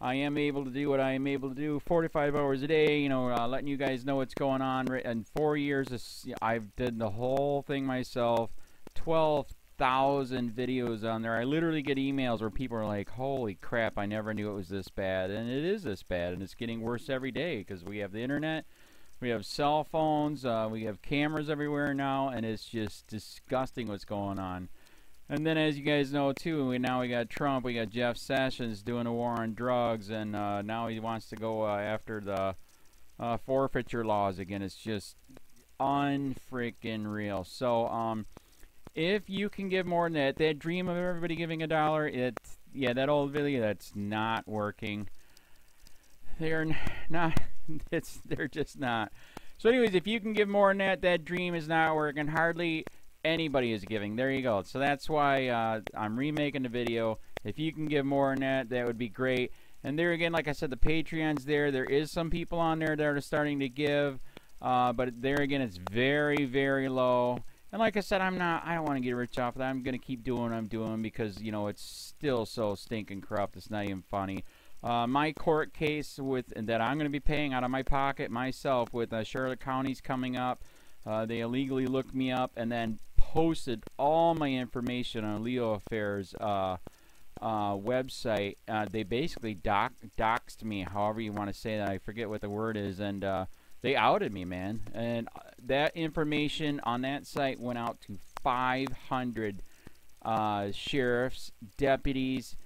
I am able to do what I am able to do 45 hours a day, you know, letting you guys know what's going on. In 4 years, I've did the whole thing myself, 12,000 videos on there. I literally get emails where people are like, holy crap, I never knew it was this bad. And it is this bad, and it's getting worse every day because we have the internet, we have cell phones, we have cameras everywhere now, and it's just disgusting what's going on. And then, as you guys know too, we got Trump, we got Jeff Sessions doing a war on drugs, and now he wants to go after the forfeiture laws again. It's just unfreaking real. So if you can give more than that dream of everybody giving $1, yeah, that old video, that's not working. They're not. They're just not. So anyways, if you can give more than that dream is not working. Hardly anybody is giving. There you go. So that's why I'm remaking the video. If you can give more than that, that would be great. And there again, like I said, the Patreon's there. There is some people on there that are starting to give, but there again, it's very, very low. And like I said, I don't want to get rich off of that. I'm going to keep doing what I'm doing because, you know, it's still so stinking corrupt. It's not even funny. My court case that I'm going to be paying out of my pocket myself with Charlotte County's coming up. They illegally looked me up and then posted all my information on LEOAFFAIRS website. They basically doxed me, however you want to say that. I forget what the word is, and they outed me, man. And that information on that site went out to 500 sheriffs, deputies,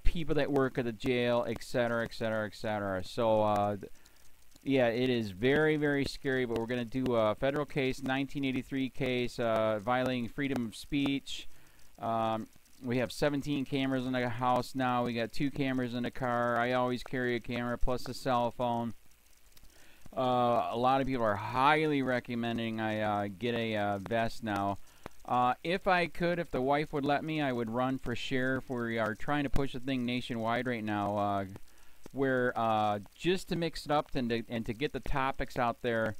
people that work at the jail, etc., etc., etc. So, yeah, it is very, very scary, but we're going to do a federal case, 1983 case, violating freedom of speech. We have 17 cameras in the house now. We got 2 cameras in the car. I always carry a camera plus a cell phone. A lot of people are highly recommending I get a vest now. If I could, if the wife would let me, I would run for sheriff. We are trying to push the thing nationwide right now. Where just to mix it up and to get the topics out there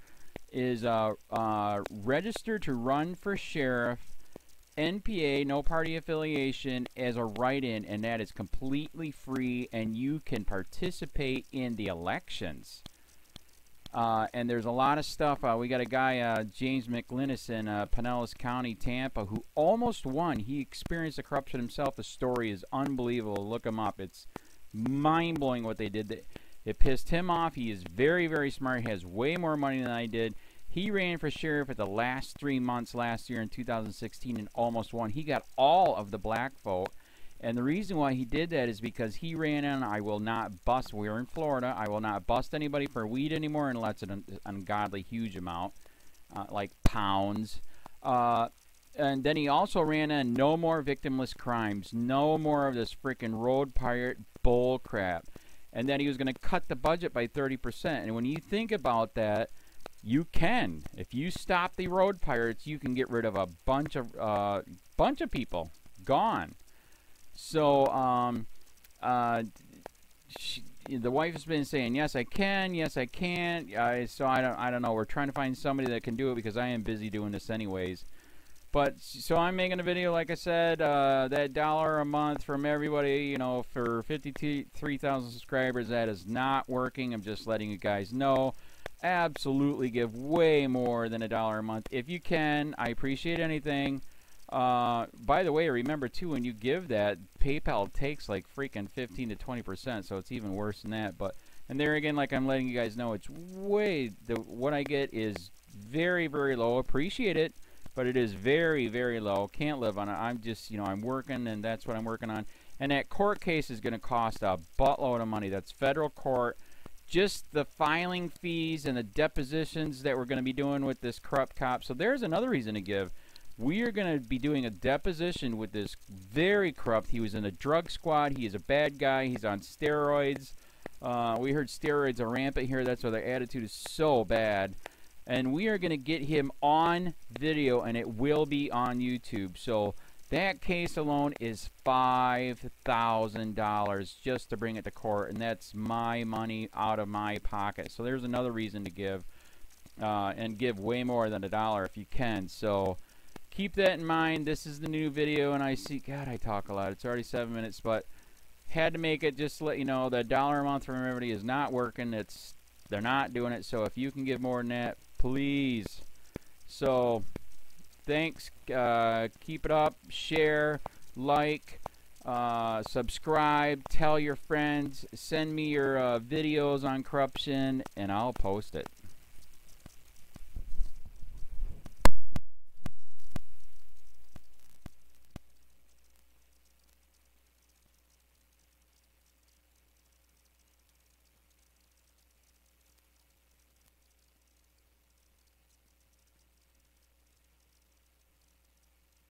is register to run for sheriff, NPA, no party affiliation, as a write-in, and that is completely free, and you can participate in the elections. And there's a lot of stuff. We got a guy, James McLinnis in Pinellas County, Tampa, who almost won. He experienced the corruption himself. The story is unbelievable. Look him up. It's mind-blowing what they did. It pissed him off. He is very, very smart. He has way more money than I did. He ran for sheriff at the last 3 months last year in 2016 and almost won. He got all of the black vote. And the reason why he did that is because he ran in, I will not bust, we're in Florida, I will not bust anybody for weed anymore unless it's an ungodly huge amount, like pounds. And then he also ran in, no more victimless crimes, no more of this freaking road pirate bull crap. And then he was going to cut the budget by 30%. And when you think about that, you can. If you stop the road pirates, you can get rid of a bunch of people. Gone. So, the wife has been saying, yes, I can, yes, I can't. So I don't know. We're trying to find somebody that can do it because I am busy doing this anyways. But, so I'm making a video, like I said, that $1 a month from everybody, you know, for 53,000 subscribers, that is not working. I'm just letting you guys know. Absolutely give way more than $1 a month. If you can, I appreciate anything. By the way, remember too, when you give that, PayPal takes like freaking 15 to 20%, so it's even worse than that. But, and there again, like I'm letting you guys know, it's way, what I get is very, very low. Appreciate it, but it is very, very low. Can't live on it. I'm just, you know, I'm working, and that's what I'm working on. And that court case is going to cost a buttload of money. That's federal court. Just the filing fees and the depositions that we're going to be doing with this corrupt cop. So there's another reason to give. We are going to be doing a deposition with this very corrupt. He was in a drug squad. He is a bad guy. He's on steroids. We heard steroids are rampant here. That's why their attitude is so bad. And we are going to get him on video, and it will be on YouTube. So that case alone is $5,000 just to bring it to court, and that's my money out of my pocket. So there's another reason to give, and give way more than $1 if you can. So keep that in mind. This is the new video, and I see, God, I talk a lot. It's already 7 minutes, but had to make it just to let you know that $1 a month from everybody is not working. They're not doing it. So if you can give more than that, please. So thanks. Keep it up. Share, like, subscribe, tell your friends, send me your videos on corruption, and I'll post it.